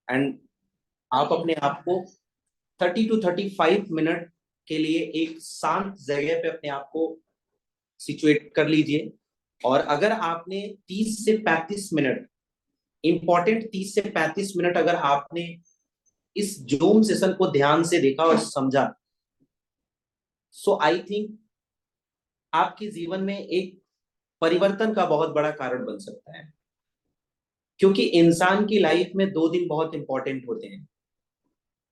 And आप अपने आप को 30 to 35 मिनट के लिए एक शांत जगह पे अपने आप को सिचुएट कर लीजिए। और अगर आपने 30 से 35 मिनट, इंपॉर्टेंट 30 से 35 मिनट अगर आपने इस जूम सेशन को ध्यान से देखा और समझा, सो आई थिंक आपके जीवन में एक परिवर्तन का बहुत बड़ा कारण बन सकता है। क्योंकि इंसान की लाइफ में 2 दिन बहुत इंपॉर्टेंट होते हैं।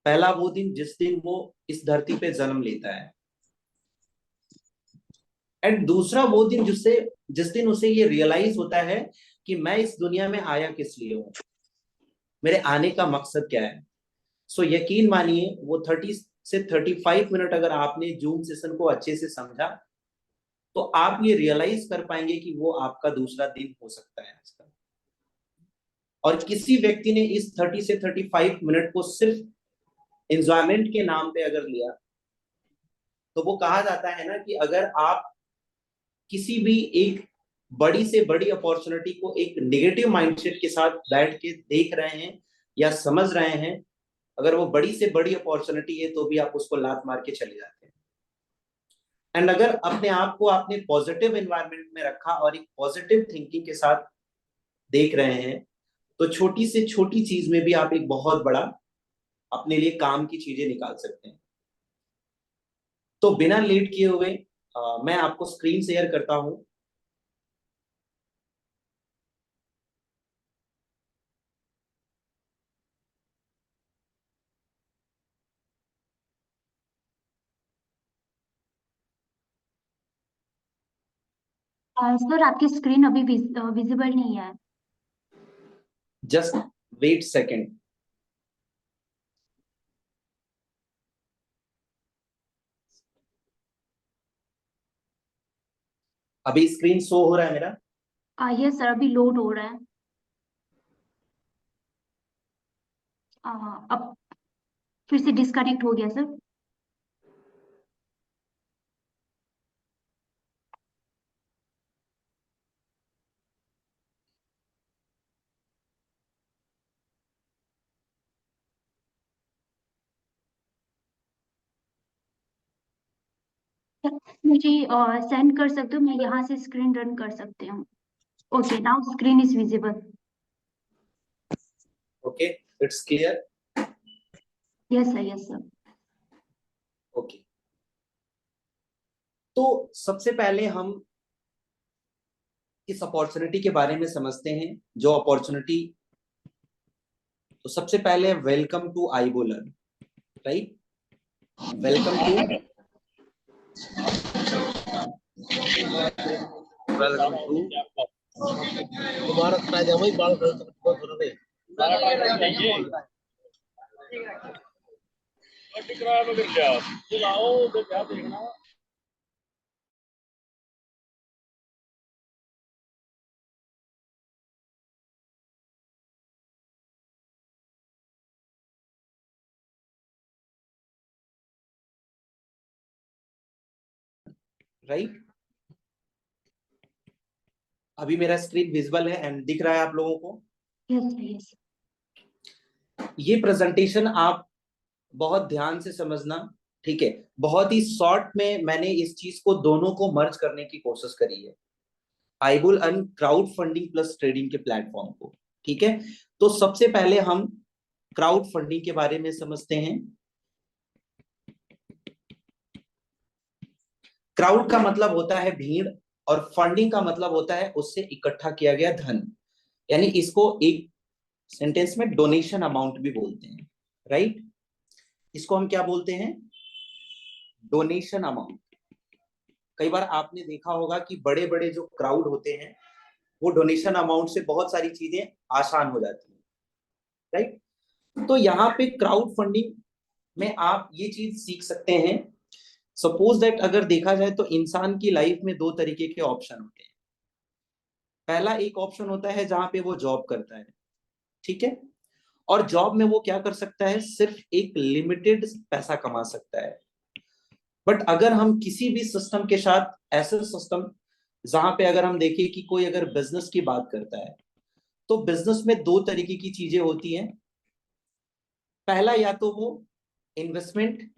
पहला वो दिन जिस दिन वो इस धरती पे जन्म लेता है, एंड दूसरा वो दिन जिस दिन उसे ये रियलाइज होता है कि मैं इस दुनिया में आया किस लिए हूं, मेरे आने का मकसद क्या है। सो यकीन मानिए वो 30 से 35 मिनट अगर आपने जूम सेशन को अच्छे से समझा, तो आप ये रियलाइज कर पाएंगे कि वो आपका दूसरा दिन हो सकता है आज का। और किसी व्यक्ति ने इस 30 से 35 मिनट को सिर्फ एंजॉयमेंट के नाम पे अगर लिया, तो वो कहा जाता है ना कि अगर आप किसी भी एक बड़ी से बड़ी अपॉर्चुनिटी को एक नेगेटिव माइंडसेट के साथ बैठ के देख रहे हैं या समझ रहे हैं, अगर वो बड़ी से बड़ी अपॉर्चुनिटी है तो भी आप उसको लात मार के चले जाते हैं। एंड अगर अपने आप को आपने पॉजिटिव एनवायरनमेंट में रखा और एक पॉजिटिव थिंकिंग के साथ देख रहे हैं, तो छोटी से छोटी चीज में भी आप एक बहुत बड़ा अपने लिए काम की चीजें निकाल सकते हैं। तो बिना लेट किए हुए मैं आपको स्क्रीन शेयर करता हूं। सर आपकी स्क्रीन अभी विजिबल नहीं है। Just wait second. अभी स्क्रीन शो हो रहा है मेरा? यस सर, अभी लोड हो रहा है। अब फिर से डिस्कनेक्ट हो गया सर। मुझे सेंड कर सकते हो, मैं यहाँ से स्क्रीन रन कर सकती हूँ। Okay, now screen is visible. Okay, it's clear. Yes sir, yes sir. Okay, तो सबसे पहले हम इस अपॉर्चुनिटी के बारे में समझते हैं। जो अपॉर्चुनिटी, तो सबसे पहले वेलकम टू आईबोलर, राइट? वेलकम टू तुम्हारा फायदा वही बाल राइट। अभी मेरा स्क्रीन विजिबल है एंड दिख रहा है आप लोगों को? Yes sir, yes. ये प्रेजेंटेशन आप बहुत ध्यान से समझना, ठीक है? बहुत ही शॉर्ट में मैंने इस चीज को दोनों को मर्ज करने की कोशिश करी है, आईबुल and crowd funding plus trading के प्लेटफॉर्म को, ठीक है? तो सबसे पहले हम क्राउड फंडिंग के बारे में समझते हैं। क्राउड का मतलब होता है भीड़, और फंडिंग का मतलब होता है उससे इकट्ठा किया गया धन। यानी इसको एक सेंटेंस में डोनेशन अमाउंट भी बोलते हैं, राइट? इसको हम क्या बोलते हैं? Donation amount. कई बार आपने देखा होगा कि बड़े बड़े जो क्राउड होते हैं, वो डोनेशन अमाउंट से बहुत सारी चीजें आसान हो जाती हैं, राइट? तो यहाँ पे क्राउड फंडिंग में आप ये चीज सीख सकते हैं। सपोज दैट अगर देखा जाए तो इंसान की लाइफ में 2 तरीके के ऑप्शन होते हैं। पहला एक ऑप्शन होता है जहां पे वो जॉब करता है, ठीक है? और जॉब में वो क्या कर सकता है? सिर्फ एक लिमिटेड पैसा कमा सकता है। बट अगर हम किसी भी सिस्टम के साथ, ऐसे सिस्टम जहां पे अगर हम देखें कि कोई अगर बिजनेस की बात करता है, तो बिजनेस में 2 तरीके की चीजें होती हैं। पहला या तो वो इन्वेस्टमेंट,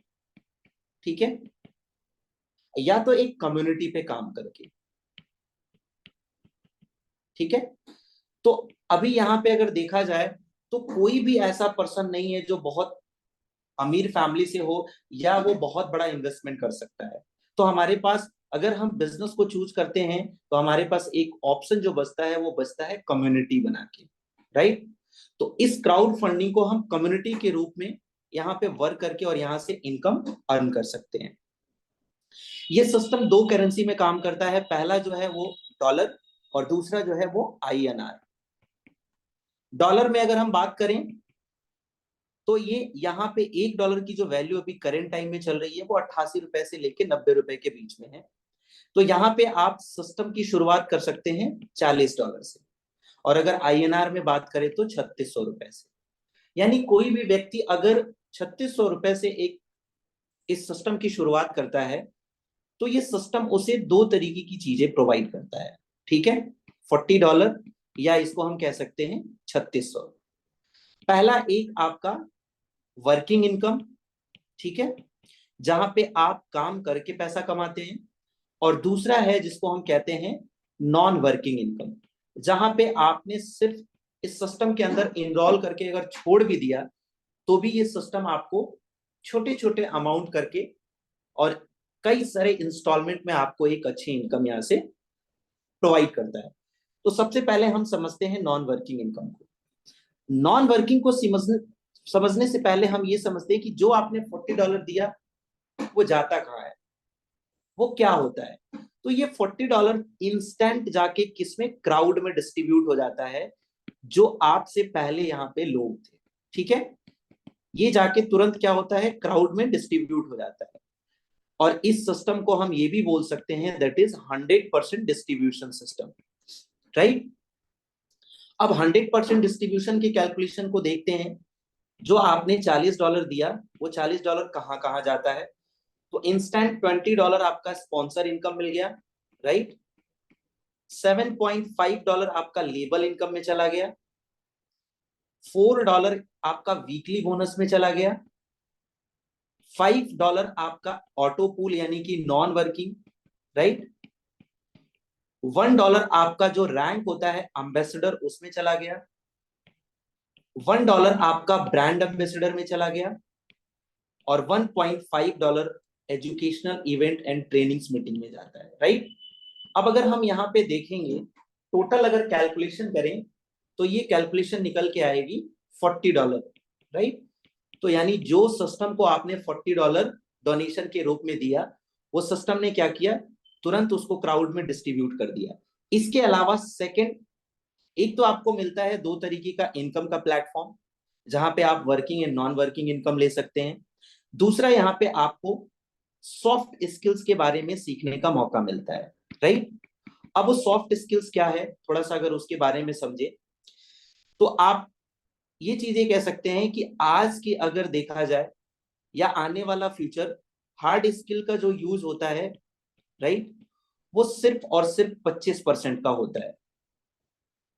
ठीक है, या तो एक कम्युनिटी पे काम करके, ठीक है। तो अभी यहाँ पे अगर देखा जाए तो कोई भी ऐसा पर्सन नहीं है जो बहुत अमीर फैमिली से हो या वो बहुत बड़ा इन्वेस्टमेंट कर सकता है। तो हमारे पास अगर हम बिजनेस को चूज करते हैं तो हमारे पास एक ऑप्शन जो बचता है वो बचता है कम्युनिटी बना के, राइट। तो इस क्राउड फंडिंग को हम कम्युनिटी के रूप में यहाँ पे वर्क करके और यहाँ से इनकम अर्न कर सकते हैं। ये सिस्टम दो करेंसी में काम करता है, पहला जो है वो डॉलर और दूसरा जो है वो INR। डॉलर में अगर हम बात करें तो ये यहाँ पे $1 की जो वैल्यू अभी करंट टाइम में चल रही है वो 88 रुपए से लेके 90 रुपए के बीच में है। तो यहाँ पे आप सिस्टम की शुरुआत कर सकते हैं $40 से, और अगर INR में बात करें तो 3600 रुपए से। यानी कोई भी व्यक्ति अगर 3600 रुपए से एक इस सिस्टम की शुरुआत करता है तो ये सिस्टम उसे दो तरीके की चीजें प्रोवाइड करता है, ठीक है। $40 या इसको हम कह सकते हैं 3600। पहला एक आपका वर्किंग इनकम, ठीक है, जहां पे आप काम करके पैसा कमाते हैं, और दूसरा है जिसको हम कहते हैं नॉन वर्किंग इनकम, जहां पे आपने सिर्फ इस सिस्टम के अंदर इनरोल करके अगर छोड़ भी दिया तो भी ये सिस्टम आपको छोटे छोटे अमाउंट करके और कई सारे इंस्टॉलमेंट में आपको एक अच्छी इनकम यहां से प्रोवाइड करता है। तो सबसे पहले हम समझते हैं नॉन वर्किंग इनकम को। नॉन वर्किंग को समझने से पहले हम ये समझते हैं कि जो आपने $40 दिया वो जाता कहाँ है, वो क्या होता है। तो ये $40 इंस्टेंट जाके किसमें, क्राउड में डिस्ट्रीब्यूट हो जाता है जो आपसे पहले यहाँ पे लोग थे, ठीक है। ये जाके तुरंत क्या होता है, क्राउड में डिस्ट्रीब्यूट हो जाता है। और इस सिस्टम को हम ये भी बोल सकते हैं that is 100% distribution system, right. अब 100% डिस्ट्रीब्यूशन की कैलकुलेशन को देखते हैं। जो आपने $40 दिया वो $40 कहाँ कहाँ जाता है। तो इंस्टेंट $20 आपका स्पॉन्सर इनकम मिल गया, राइट। $7.5 आपका लेबल इनकम में चला गया। $4 आपका वीकली बोनस में चला गया। $5 आपका ऑटो पूल यानी कि नॉन वर्किंग, राइट। $1 आपका जो रैंक होता है एम्बेसडर उसमें चला गया। $1 आपका ब्रांड एम्बेसडर में चला गया, और $1.5 educational event and trainings meeting में जाता है, राइट। अब अगर हम यहाँ पे देखेंगे टोटल अगर कैलकुलेशन करें तो ये कैलकुलेशन निकल के आएगी $40, राइट। तो यानी जो सिस्टम को आपने $40 डोनेशन के रूप में दिया वो सिस्टम ने क्या किया, तुरंत उसको क्राउड में डिस्ट्रीब्यूट कर दिया। इसके अलावा सेकंड, एक तो आपको मिलता है दो तरीके का इनकम का प्लेटफॉर्म जहां पे आप working and non working income ले सकते हैं। दूसरा यहाँ पे आपको सॉफ्ट स्किल्स के बारे में सीखने का मौका मिलता है, राइट। अब वो सॉफ्ट स्किल्स क्या है, थोड़ा सा अगर उसके बारे में समझे तो आप ये चीजें कह सकते हैं कि आज की अगर देखा जाए या आने वाला फ्यूचर, हार्ड स्किल का जो यूज होता है, राइट, वो सिर्फ और सिर्फ 25% का होता है।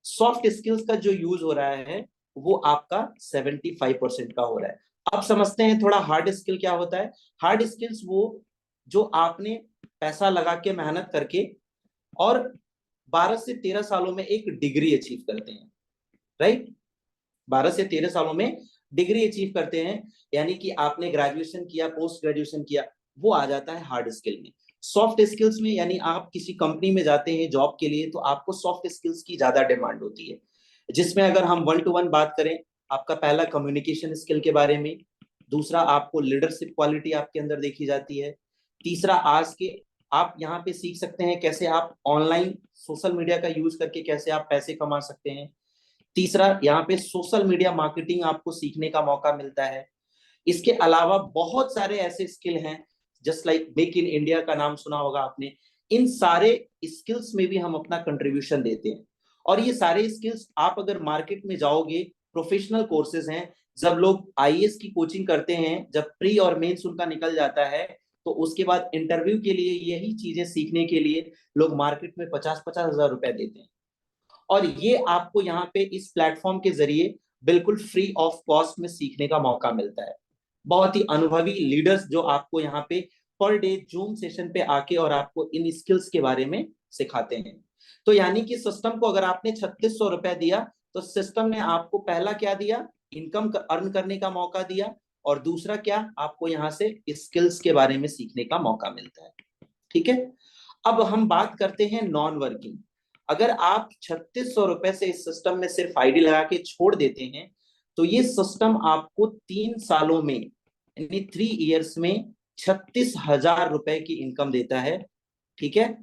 सॉफ्ट स्किल्स का जो यूज हो रहा है वो आपका 75% का हो रहा है। अब समझते हैं थोड़ा हार्ड स्किल क्या होता है। हार्ड स्किल्स वो जो आपने पैसा लगा के मेहनत करके और 12 से 13 सालों में एक डिग्री अचीव करते हैं, राइट। 12 से 13 सालों में डिग्री अचीव करते हैं, यानी कि आपने ग्रेजुएशन किया, पोस्ट ग्रेजुएशन किया, वो आ जाता है हार्ड स्किल में। सॉफ्ट स्किल्स में यानी आप किसी कंपनी में जाते हैं जॉब के लिए तो आपको सॉफ्ट स्किल्स की ज्यादा डिमांड होती है, जिसमें अगर हम 1 to 1 बात करें, आपका पहला कम्युनिकेशन स्किल के बारे में, दूसरा आपको लीडरशिप क्वालिटी आपके अंदर देखी जाती है, तीसरा आज के आप यहाँ पे सीख सकते हैं कैसे आप ऑनलाइन सोशल मीडिया का यूज करके कैसे आप पैसे कमा सकते हैं, तीसरा यहाँ पे सोशल मीडिया मार्केटिंग आपको सीखने का मौका मिलता है। इसके अलावा बहुत सारे ऐसे स्किल हैं just like make in India का नाम सुना होगा आपने। इन सारे स्किल्स में भी हम अपना कंट्रीब्यूशन देते हैं, और ये सारे स्किल्स आप अगर मार्केट में जाओगे, प्रोफेशनल कोर्सेज हैं। जब लोग IAS की कोचिंग करते हैं, जब प्री और मेंस उनका निकल जाता है तो उसके बाद इंटरव्यू के लिए यही चीजें सीखने के लिए लोग मार्केट में 50-50 हजार रुपए देते हैं। और ये आपको यहाँ पे इस प्लेटफॉर्म के जरिए बिल्कुल फ्री ऑफ कॉस्ट में सीखने का मौका मिलता है। बहुत ही अनुभवी लीडर्स जो आपको यहाँ पे पर डे जूम सेशन पे आके और आपको इन स्किल्स के बारे में सिखाते हैं। तो यानी कि सिस्टम को अगर आपने 3600 रुपए दिया तो सिस्टम ने आपको पहला क्या दिया, इनकम अर्न करने का मौका दिया, और दूसरा क्या, आपको यहाँ से स्किल्स के बारे में सीखने का मौका मिलता है। ठीक है, अब हम बात करते हैं नॉन वर्किंग। अगर आप 3600 रुपए से इस सिस्टम में सिर्फ आईडी लगा के छोड़ देते हैं तो ये सिस्टम आपको 3 सालों में यानी 3 इयर्स में 36,000 रुपए की इनकम देता है। ठीक है,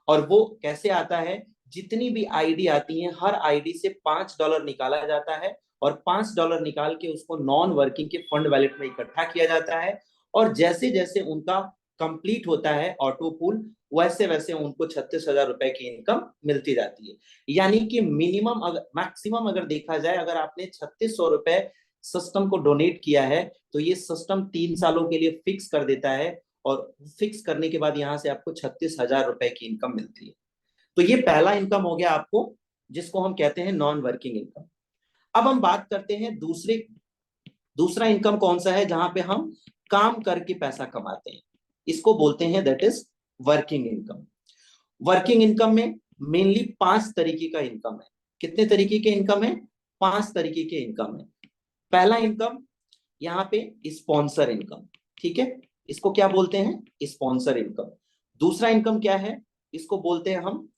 और वो कैसे आता है, जितनी भी आईडी आती है हर आईडी से $5 निकाला जाता है और $5 निकाल के उसको नॉन वर्किंग के फंड वैलेट में इकट्ठा किया जाता है, और जैसे जैसे उनका कंप्लीट होता है ऑटो पूल, वैसे वैसे उनको 36,000 रुपए की इनकम मिलती जाती है। यानी कि मिनिमम अगर मैक्सिमम अगर देखा जाए, अगर आपने 3600 रुपए सिस्टम को डोनेट किया है तो ये सिस्टम 3 सालों के लिए फिक्स कर देता है, और फिक्स करने के बाद यहाँ से आपको 36,000 रुपए की इनकम मिलती है। तो ये पहला इनकम हो गया आपको, जिसको हम कहते हैं नॉन वर्किंग इनकम। अब हम बात करते हैं दूसरा इनकम कौन सा है, जहां पे हम काम करके पैसा कमाते हैं, इसको बोलते हैं that is working income. Working income में मेनली 5 तरीके का इनकम है। कितने तरीके के इनकम है, 5 तरीके के इनकम है। पहला इनकम यहाँ पे स्पॉन्सर इनकम। ठीक है, इसको क्या बोलते हैं, स्पॉन्सर इनकम। दूसरा इनकम क्या है, इसको बोलते हैं हम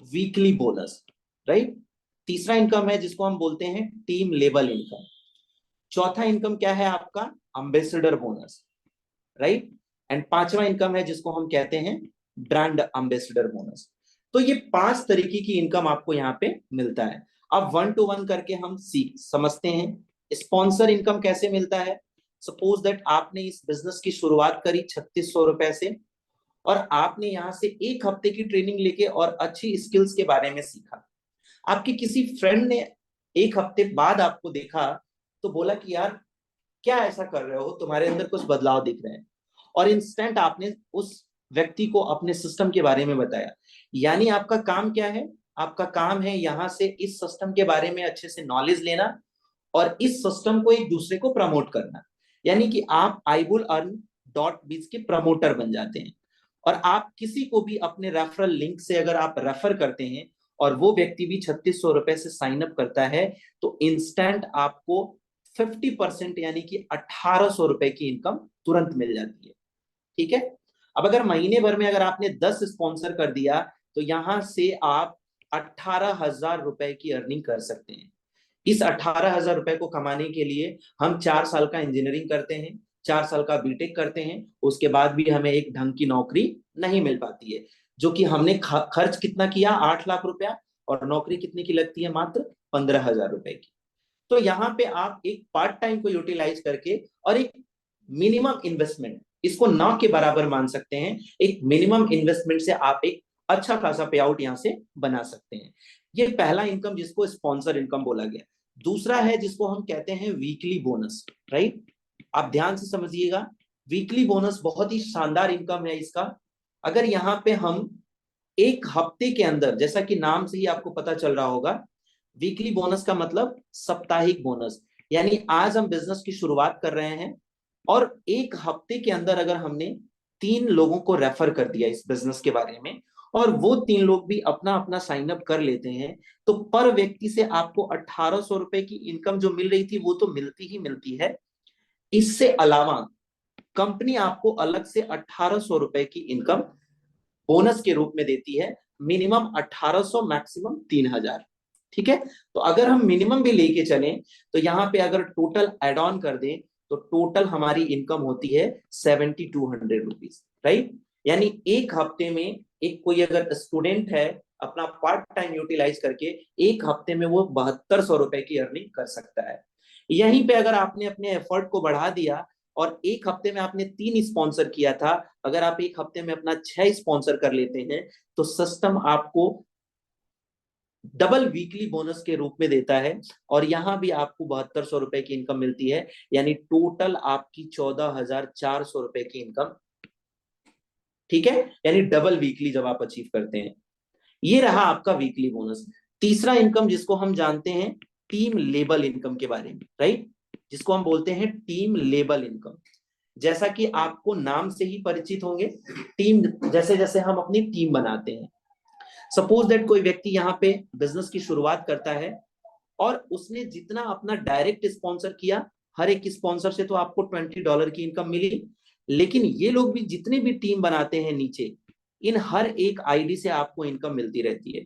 वीकली बोनस, राइट। तीसरा इनकम है जिसको हम बोलते हैं टीम लेवल इनकम। चौथा इनकम क्या है आपका, एम्बेसडर बोनस, राइट। एंड पांचवा इनकम है जिसको हम कहते हैं ब्रांड एम्बेसडर बोनस। तो ये 5 तरीके की इनकम आपको यहाँ पे मिलता है। अब 1 to 1 करके हम समझते हैं स्पॉन्सर इनकम कैसे मिलता है। सपोज दैट आपने इस बिजनेस की शुरुआत करी 3600 रुपए से, और आपने यहाँ से 1 हफ्ते की ट्रेनिंग लेके और अच्छी स्किल्स के बारे में सीखा। आपके किसी फ्रेंड ने 1 हफ्ते बाद आपको देखा तो बोला कि यार क्या ऐसा कर रहे हो, तुम्हारे अंदर कुछ बदलाव दिख रहे हैं, और इंस्टेंट आपने उस व्यक्ति को अपने सिस्टम के बारे में बताया। यानी आपका काम क्या है, आपका काम है यहाँ से इस सिस्टम के बारे में अच्छे से नॉलेज लेना और इस सिस्टम को एक दूसरे को प्रमोट करना। यानी कि आप ibullEarn.biz के प्रमोटर बन जाते हैं, और आप किसी को भी अपने रेफरल लिंक से अगर आप रेफर करते हैं और वो व्यक्ति भी 3600 रुपए से साइन अप करता है तो इंस्टेंट आपको 50% यानी कि 1800 रुपए की इनकम तुरंत मिल जाती है। ठीक है, अब अगर महीने भर में अगर आपने 10 स्पॉन्सर कर दिया तो यहां से आप 18,000 रुपए की अर्निंग कर सकते हैं। इस 18,000 रुपए को कमाने के लिए हम 4 साल का इंजीनियरिंग करते हैं, 4 साल का बीटेक करते हैं, उसके बाद भी हमें एक ढंग की नौकरी नहीं मिल पाती है, जो कि हमने खर्च कितना किया, 8 लाख रुपया, और नौकरी कितने की लगती है, मात्र 15,000 रुपए की। तो यहाँ पे आप एक पार्ट टाइम को यूटिलाइज करके और एक मिनिमम इन्वेस्टमेंट, इसको ना के बराबर मान सकते हैं, एक मिनिमम इन्वेस्टमेंट से आप एक अच्छा खासा पे आउट यहाँ से बना सकते हैं। ये पहला इनकम जिसको स्पॉन्सर इनकम बोला गया। दूसरा है जिसको हम कहते हैं वीकली बोनस, राइट। आप ध्यान से समझिएगा, वीकली बोनस बहुत ही शानदार इनकम है इसका। अगर यहाँ पे हम 1 हफ्ते के अंदर, जैसा कि नाम से ही आपको पता चल रहा होगा, वीकली बोनस का मतलब साप्ताहिक बोनस, यानी आज हम बिजनेस की शुरुआत कर रहे हैं और 1 हफ्ते के अंदर अगर हमने 3 लोगों को रेफर कर दिया इस बिजनेस के बारे में, और वो 3 लोग भी अपना अपना साइन अप कर लेते हैं, तो पर व्यक्ति से आपको 1800 रुपए की इनकम जो मिल रही थी वो तो मिलती ही मिलती है। इससे अलावा कंपनी आपको अलग से 1800 रुपए की इनकम बोनस के रूप में देती है। Minimum 1800, maximum 3000। ठीक है, तो अगर हम मिनिमम भी लेके चलें तो यहाँ पे अगर टोटल एड ऑन कर दें तो टोटल हमारी इनकम होती है 7200 रुपीज, राइट। यानी 1 हफ्ते में एक कोई अगर स्टूडेंट है अपना पार्ट टाइम यूटिलाइज करके 1 हफ्ते में वो 7200 रुपए की अर्निंग कर सकता है। यहीं पे अगर आपने अपने एफर्ट को बढ़ा दिया और 1 हफ्ते में आपने 3 स्पॉन्सर किया था, अगर आप 1 हफ्ते में अपना 6 स्पॉन्सर कर लेते हैं तो सिस्टम आपको डबल वीकली बोनस के रूप में देता है, और यहां भी आपको 7200 रुपए की इनकम मिलती है। यानी टोटल आपकी 14,400 रुपए की इनकम। ठीक है, यानी डबल वीकली जब आप अचीव करते हैं। ये रहा आपका वीकली बोनस। तीसरा इनकम जिसको हम जानते हैं टीम लेबल इनकम के बारे में, राइट, जिसको हम बोलते हैं टीम लेबल इनकम। जैसा कि आपको नाम से ही परिचित होंगे, टीम, जैसे जैसे हम अपनी टीम बनाते हैं, सपोज दैट कोई व्यक्ति यहाँ पे बिजनेस की शुरुआत करता है और उसने जितना अपना डायरेक्ट स्पॉन्सर किया, हर एक स्पॉन्सर से तो आपको $20 की इनकम मिली, लेकिन ये लोग भी जितने भी टीम बनाते हैं नीचे, इन हर एक आईडी से आपको इनकम मिलती रहती है।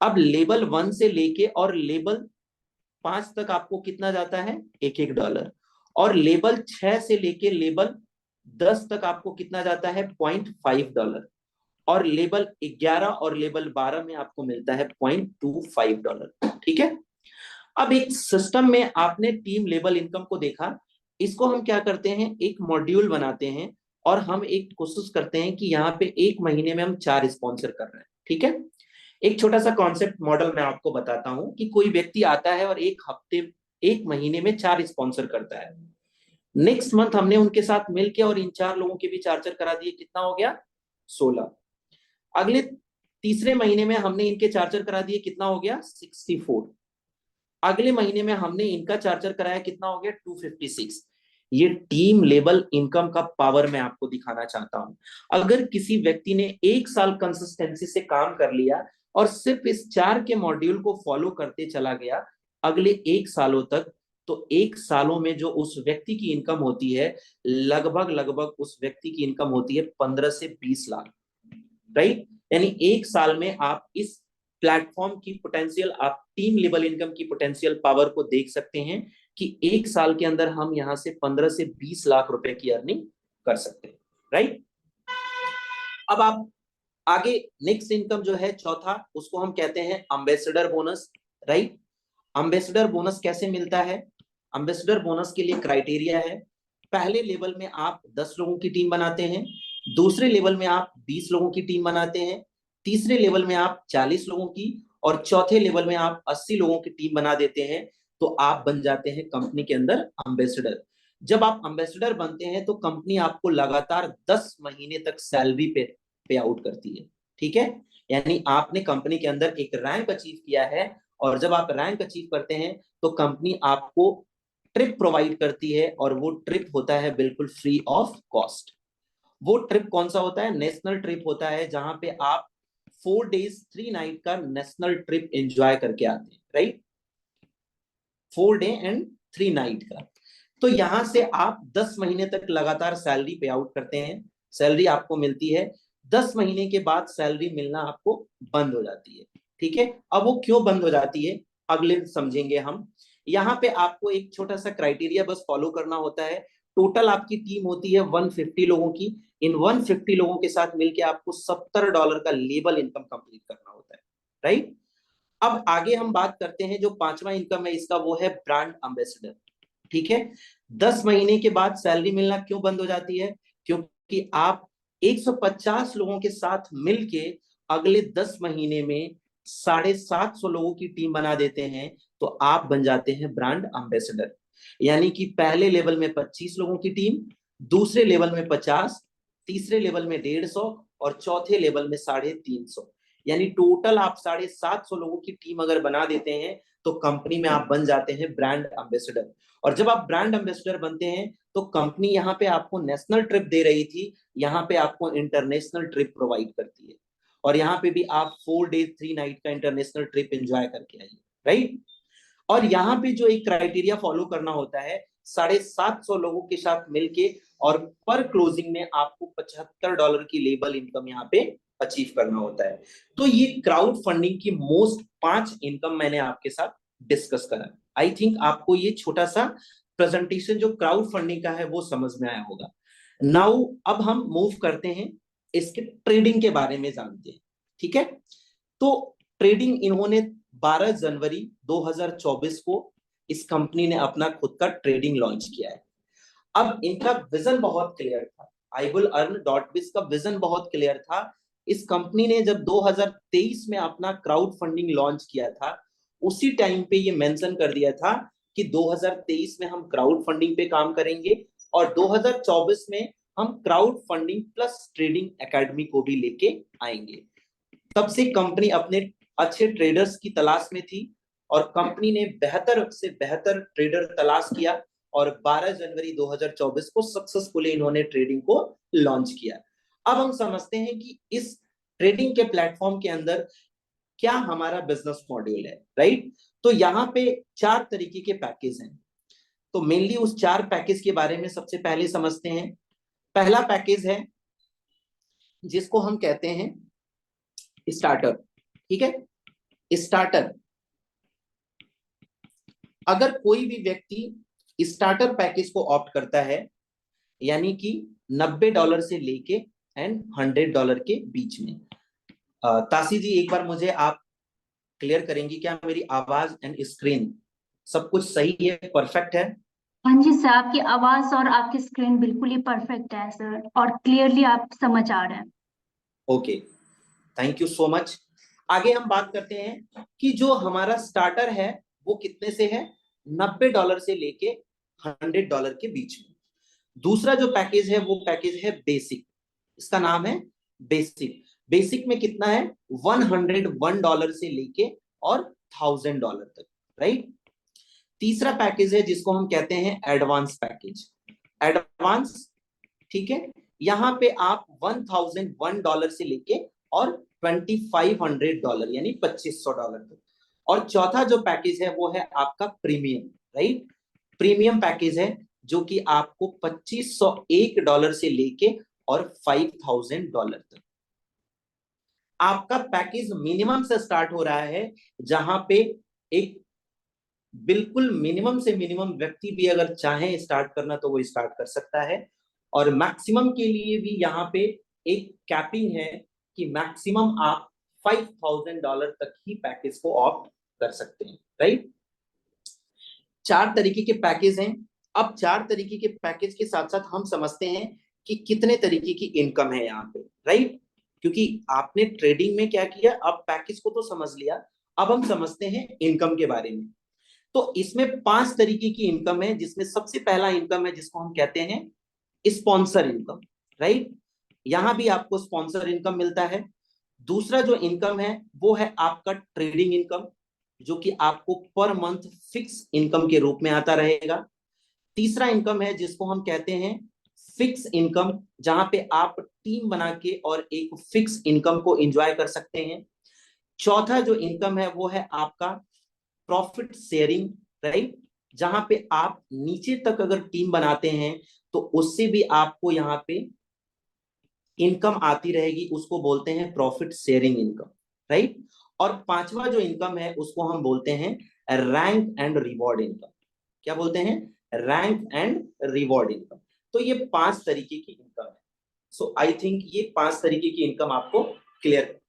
अब लेबल 1 से लेके और लेबल 5 तक आपको कितना जाता है, $1 और लेबल 6 से लेके लेबल 10 तक आपको कितना जाता है, $0.5 और लेबल 11 और लेबल 12 में आपको मिलता है $0.25। ठीक है। अब एक सिस्टम में आपने टीम लेबल इनकम को देखा, इसको हम क्या करते हैं, एक मॉड्यूल बनाते हैं और हम एक कोशिश करते हैं कि यहाँ पे एक महीने में हम 4 स्पॉन्सर कर रहे हैं। ठीक है। एक छोटा सा कॉन्सेप्ट मॉडल मैं आपको बताता हूं कि कोई व्यक्ति आता है और एक महीने में 4 स्पॉन्सर करता है। नेक्स्ट मंथ हमने उनके साथ मिलके और इन 4 लोगों के भी 4 करा दिए, कितना हो गया, 16। अगले तीसरे महीने में हमने इनके 4 करा दिए, कितना हो गया, 64। अगले महीने में हमने इनका 4 कराया, कितना हो गया, 256। ये टीम लेबल इनकम का पावर मैं आपको दिखाना चाहता हूं। अगर किसी व्यक्ति ने 1 साल कंसिस्टेंसी से काम कर लिया और सिर्फ इस 4 के मॉड्यूल को फॉलो करते चला गया अगले 1 सालों तक, तो 1 सालों में जो उस व्यक्ति की इनकम होती है, लगभग उस व्यक्ति की इनकम होती है 15 से 20 लाख, राइट। यानी 1 साल में आप इस प्लेटफॉर्म की पोटेंशियल, आप टीम लेवल इनकम की पोटेंशियल पावर को देख सकते हैं कि 1 साल के अंदर हम यहां से 15 से 20 लाख रुपए की अर्निंग कर सकते हैं, राइट। अब आप आगे नेक्स्ट इनकम जो है चौथा, उसको हम कहते हैं ambassador bonus, right. Ambassador bonus कैसे मिलता है, एम्बेसडर बोनस के लिए क्राइटेरिया है, पहले लेवल में आप 10 लोगों की टीम बनाते हैं, दूसरे लेवल में आप 20 लोगों की टीम बनाते हैं, तीसरे लेवल में आप 40 लोगों की और चौथे लेवल में आप 80 लोगों की टीम बना देते हैं, तो आप बन जाते हैं कंपनी के अंदर एम्बेसडर। जब आप एम्बेसडर बनते हैं तो कंपनी आपको लगातार 10 महीने तक सैलरी पे आउट करती है। ठीक है। यानी आपने कंपनी के अंदर एक रैंक अचीव किया है और जब आप रैंक अचीव करते हैं तो कंपनी आपको ट्रिप प्रोवाइड करती है और वो ट्रिप होता है बिल्कुल फ्री ऑफ कॉस्ट। वो ट्रिप कौन सा होता है, नेशनल ट्रिप होता है, जहां पे आप 4 days 3 night का नेशनल ट्रिप एंजॉय करके आते हैं, राइट, 4 day and 3 night का। तो यहां से आप 10 महीने तक लगातार सैलरी पे आउट करते हैं, सैलरी आपको मिलती है, 10 महीने के बाद सैलरी मिलना आपको बंद हो जाती है। ठीक है। अब वो क्यों बंद हो जाती है अगले समझेंगे हम। यहाँ पे आपको एक छोटा सा क्राइटेरिया बस फॉलो करना होता है। टोटल आपकी टीम होती है 150 लोगों की, इन 150 लोगों के साथ मिलके आपको $70 का लेबल इनकम कंप्लीट करना होता है, राइट। अब आगे हम बात करते हैं, जो 5वां इनकम है इसका, वो है ब्रांड एम्बेसडर। ठीक है। 10 महीने के बाद सैलरी मिलना क्यों बंद हो जाती है, क्योंकि आप 150 लोगों के साथ मिलके अगले 10 महीने में 750 लोगों की टीम बना देते हैं, तो आप बन जाते हैं ब्रांड एम्बेसडर। यानी कि पहले लेवल में 25 लोगों की टीम, दूसरे लेवल में 50, तीसरे लेवल में 150 और चौथे लेवल में 350। यानी टोटल आप 750 लोगों की टीम अगर बना देते हैं तो कंपनी में आप बन जाते हैं ब्रांड एम्बेसडर। और जब आप ब्रांड एम्बेसडर बनते हैं तो कंपनी यहाँ पे आपको नेशनल ट्रिप दे रही थी, यहाँ पे आपको इंटरनेशनल ट्रिप प्रोवाइड करती है और यहाँ पे भी आप 4 days 3 night का इंटरनेशनल ट्रिप एंजॉय करके आइए, राइट। और यहाँ पे जो एक क्राइटेरिया फॉलो करना होता है, 750 लोगों के साथ मिलके और पर क्लोजिंग में आपको $75 की लेबल इनकम यहाँ पे अचीव करना होता है। तो ये क्राउड फंडिंग की मोस्ट 5 इनकम मैंने आपके साथ डिस्कस करा। आई थिंक आपको ये छोटा सा प्रेजेंटेशन जो क्राउड फंडिंग का है वो समझ में आया होगा। नाउ अब हम मूव करते हैं, इसके ट्रेडिंग के बारे में जानते हैं। ठीक है। तो ट्रेडिंग इन्होंने 12 जनवरी 2024 को इस कंपनी ने अपना खुद का ट्रेडिंग लॉन्च किया है। अब इनका विजन बहुत क्लियर था, iwillEarn.biz का विजन बहुत क्लियर था। इस कंपनी ने जब 2023 में अपना क्राउड फंडिंग लॉन्च किया था, उसी टाइम पे ये मेंशन कर दिया था कि 2023 में हम क्राउड फंडिंग पे काम करेंगे और 2024 में हम crowd funding plus trading academy को भी लेके आएंगे। तब से कंपनी अपने अच्छे ट्रेडर्स की तलाश में थी, और कंपनी ने बेहतर से बेहतर ट्रेडर तलाश किया और 12 जनवरी 2024 को सक्सेसफुली इन्होंने ट्रेडिंग को लॉन्च किया। अब हम समझते हैं कि इस ट्रेडिंग के प्लेटफॉर्म के अंदर क्या हमारा बिजनेस मॉड्यूल है, राइट। तो यहाँ पे 4 तरीके के पैकेज हैं, तो मेनली उस 4 पैकेज के बारे में सबसे पहले समझते हैं। पहला पैकेज है जिसको हम कहते हैं स्टार्टर, ठीक है। स्टार्टर, अगर कोई भी व्यक्ति स्टार्टर पैकेज को ऑप्ट करता है, यानी कि $90 से लेके एंड $100 के बीच में। तासी जी एक बार मुझे आप क्लियर करेंगी क्या मेरी आवाज एंड स्क्रीन सब कुछ सही है, परफेक्ट है? हाँ जी सर, आपकी आवाज और आपकी स्क्रीन बिल्कुल ही परफेक्ट है सर, और क्लियरली आप समझ आ रहे हैं। Okay, thank you so much. आगे हम बात करते हैं कि जो हमारा स्टार्टर है वो कितने से है, $90 से लेके $100 के बीच में। दूसरा जो पैकेज है वो पैकेज है बेसिक, इसका नाम है बेसिक। बेसिक में कितना है, $101 से लेके और $1000 तक, राइट। तीसरा पैकेज है जिसको हम कहते हैं एडवांस पैकेज, एडवांस, ठीक है। यहाँ पे आप $1001 से लेके और $2500 यानी $2500 तक। और चौथा जो पैकेज है वो है आपका प्रीमियम, राइट। प्रीमियम पैकेज है जो कि आपको $2501 से लेके और $5000 तक। आपका पैकेज मिनिमम से स्टार्ट हो रहा है, जहां पे एक बिल्कुल मिनिमम से मिनिमम व्यक्ति भी अगर चाहे स्टार्ट करना तो वो स्टार्ट कर सकता है, और मैक्सिमम के लिए भी यहाँ पे एक कैपिंग है कि मैक्सिमम आप $5000 तक ही पैकेज को ऑप्ट कर सकते हैं, राइट। 4 तरीके के पैकेज हैं। अब 4 तरीके के पैकेज के साथ साथ हम समझते हैं कि कितने तरीके की इनकम है यहाँ पे, राइट। क्योंकि आपने ट्रेडिंग में क्या किया, अब पैकेज को तो समझ लिया, अब हम समझते हैं इनकम के बारे में। तो इसमें 5 तरीके की इनकम है, जिसमें सबसे पहला इनकम है जिसको हम कहते हैं स्पॉन्सर इनकम, राइट। यहां भी आपको स्पॉन्सर इनकम मिलता है। दूसरा जो इनकम है वो है आपका ट्रेडिंग इनकम, जो कि आपको पर मंथ फिक्स इनकम के रूप में आता रहेगा। तीसरा इनकम है जिसको हम कहते हैं फिक्स इनकम, जहां पे आप टीम बना के और एक फिक्स इनकम को एंजॉय कर सकते हैं। चौथा जो इनकम है वो है आपका प्रॉफिट शेयरिंग, राइट, जहां पे आप नीचे तक अगर टीम बनाते हैं तो उससे भी आपको यहाँ पे इनकम आती रहेगी, उसको बोलते हैं प्रॉफिट शेयरिंग इनकम, राइट। और पांचवा जो इनकम है उसको हम बोलते हैं रैंक एंड रिवॉर्ड इनकम। क्या बोलते हैं, रैंक एंड रिवॉर्ड इनकम। तो ये 5 तरीके की इनकम है। सो आई थिंक ये 5 तरीके की इनकम आपको क्लियर।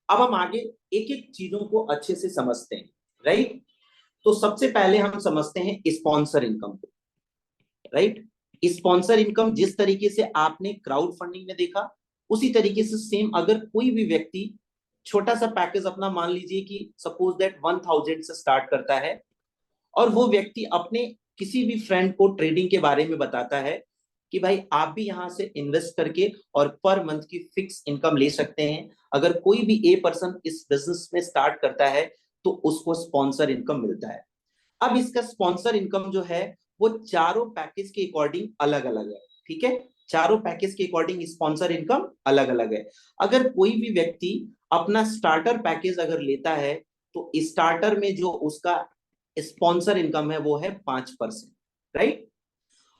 अब हम आगे एक एक चीजों को अच्छे से समझते हैं, राइट। तो सबसे पहले हम समझते हैं स्पॉन्सर इनकम को, राइट। स्पॉन्सर इनकम जिस तरीके से आपने क्राउड फंडिंग में देखा, उसी तरीके से सेम अगर कोई भी व्यक्ति छोटा सा पैकेज अपना, मान लीजिए कि सपोज दैट 1000 से स्टार्ट करता है, और वो व्यक्ति अपने किसी भी फ्रेंड को ट्रेडिंग के बारे में बताता है कि भाई आप भी यहाँ से इन्वेस्ट करके और पर मंथ की फिक्स इनकम ले सकते हैं। अगर कोई भी ए पर्सन इस बिजनेस में स्टार्ट करता है तो उसको स्पॉन्सर इनकम मिलता है। अब इसका स्पॉन्सर इनकम जो है वो चारों पैकेज के अकॉर्डिंग अलग अलग है, ठीक है। चारों पैकेज के अकॉर्डिंग स्पॉन्सर इनकम अलग अलग है। अगर कोई भी व्यक्ति अपना स्टार्टर पैकेज अगर लेता है तो स्टार्टर में जो उसका स्पॉन्सर इनकम है वो है 5%, राइट।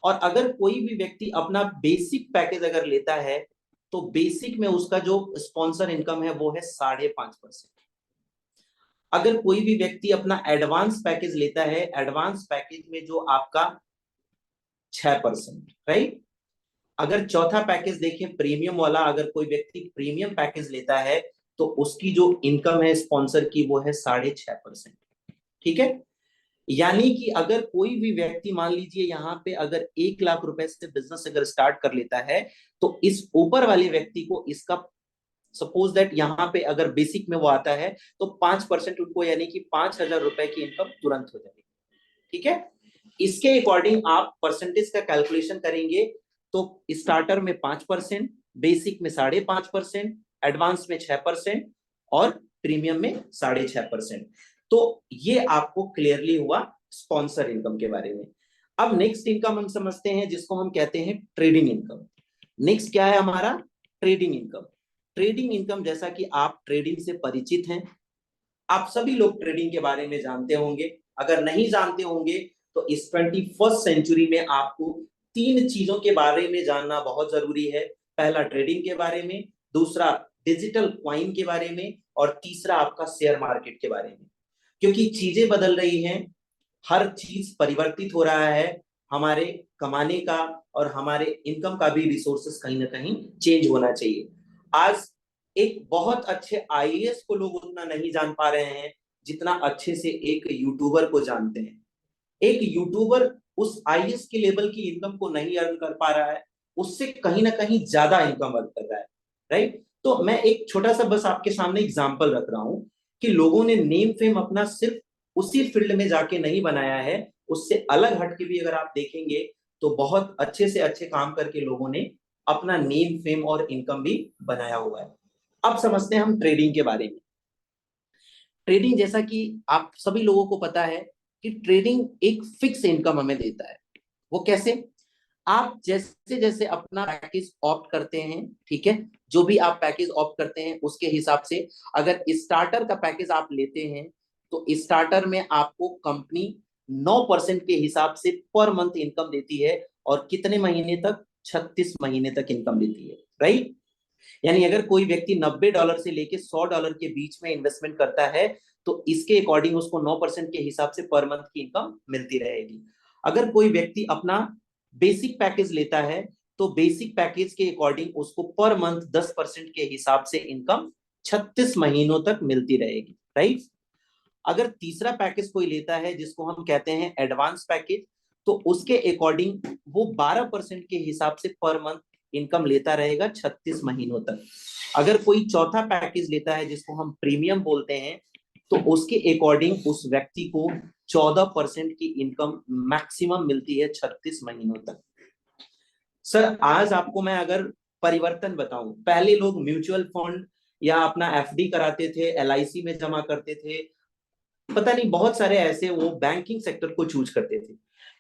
और अगर कोई भी व्यक्ति अपना बेसिक पैकेज अगर लेता है तो बेसिक में उसका जो स्पॉन्सर इनकम है वो है 5.5%। अगर कोई भी व्यक्ति अपना एडवांस पैकेज लेता है, एडवांस पैकेज में जो आपका 6%, राइट। अगर चौथा पैकेज देखें प्रीमियम वाला, अगर कोई व्यक्ति प्रीमियम पैकेज लेता है तो उसकी जो इनकम है स्पॉन्सर की वो है 6.5%, ठीक है। यानी कि अगर कोई भी व्यक्ति मान लीजिए यहाँ पे अगर 1 लाख रुपए से बिजनेस अगर स्टार्ट कर लेता है तो इस ऊपर वाले व्यक्ति को इसका सपोज दैट यहाँ पे अगर बेसिक में वो आता है तो 5% उनको, यानी कि 5000 रुपए की इनकम तुरंत हो जाएगी, ठीक है। इसके अकॉर्डिंग आप परसेंटेज का कैलकुलेशन करेंगे तो स्टार्टर में 5%, बेसिक में 5.5%, एडवांस में 6% और प्रीमियम में 6.5%। तो ये आपको क्लियरली हुआ स्पॉन्सर इनकम के बारे में। अब नेक्स्ट इनकम हम समझते हैं जिसको हम कहते हैं ट्रेडिंग इनकम। नेक्स्ट क्या है हमारा? Trading income. ट्रेडिंग इनकम, जैसा कि आप ट्रेडिंग से परिचित हैं, आप सभी लोग ट्रेडिंग के बारे में जानते होंगे। अगर नहीं जानते होंगे तो इस 21st सेंचुरी में आपको 3 चीजों के बारे में जानना बहुत जरूरी है। पहला ट्रेडिंग के बारे में, दूसरा डिजिटल क्वाइन के बारे में, और तीसरा आपका शेयर मार्केट के बारे में। क्योंकि चीजें बदल रही हैं, हर चीज परिवर्तित हो रहा है, हमारे कमाने का और हमारे इनकम का भी रिसोर्सेस कहीं ना कहीं चेंज होना चाहिए। आज एक बहुत अच्छे आईएएस को लोग उतना नहीं जान पा रहे हैं जितना अच्छे से एक यूट्यूबर को जानते हैं। एक यूट्यूबर उस आईएएस के लेवल की इनकम को नहीं अर्न कर पा रहा है, उससे कहीं ना कहीं ज्यादा इनकम अर्न कर रहा है, राइट? तो मैं एक छोटा सा बस आपके सामने एग्जांपल रख रहा हूं कि लोगों ने नेम फेम अपना सिर्फ उसी फील्ड में जाके नहीं बनाया है, उससे अलग हटके भी अगर आप देखेंगे तो बहुत अच्छे से अच्छे काम करके लोगों ने अपना नेम फेम और इनकम भी बनाया हुआ है। अब समझते हैं हम ट्रेडिंग के बारे में। ट्रेडिंग, जैसा कि आप सभी लोगों को पता है कि ट्रेडिंग एक फिक्स इनकम हमें देता है। वो कैसे? आप जैसे जैसे अपना पैकेज ऑप्ट करते हैं, ठीक है, जो भी आप पैकेज ऑप्ट करते हैं उसके हिसाब से, अगर स्टार्टर का पैकेज आप लेते हैं तो स्टार्टर में आपको कंपनी 9% के हिसाब से पर मंथ इनकम देती है, और कितने महीने तक? 36 महीने तक इनकम देती है, राइट? यानी अगर कोई व्यक्ति $90 से लेके $100 के बीच में इन्वेस्टमेंट करता है तो इसके अकॉर्डिंग उसको 9% के हिसाब से पर मंथ की इनकम मिलती रहेगी। अगर कोई व्यक्ति अपना बेसिक पैकेज लेता है तो बेसिक पैकेज के अकॉर्डिंग उसको पर मंथ 10% के हिसाब से इनकम 36 महीनों तक मिलती रहेगी, राइट? अगर तीसरा पैकेज कोई लेता है जिसको हम कहते हैं एडवांस पैकेज, तो उसके अकॉर्डिंग वो 12% के हिसाब से पर मंथ इनकम लेता रहेगा 36 महीनों तक। अगर कोई चौथा पैकेज लेता है जिसको हम प्रीमियम बोलते हैं, तो उसके अकॉर्डिंग उस व्यक्ति को 14% की इनकम मैक्सिमम मिलती है 36 महीनों तक। सर, आज आपको मैं अगर परिवर्तन बताऊं, पहले लोग म्यूचुअल फंड या अपना एफडी कराते थे, एलआईसी में जमा करते थे, पता नहीं बहुत सारे ऐसे वो बैंकिंग सेक्टर को चूज करते थे।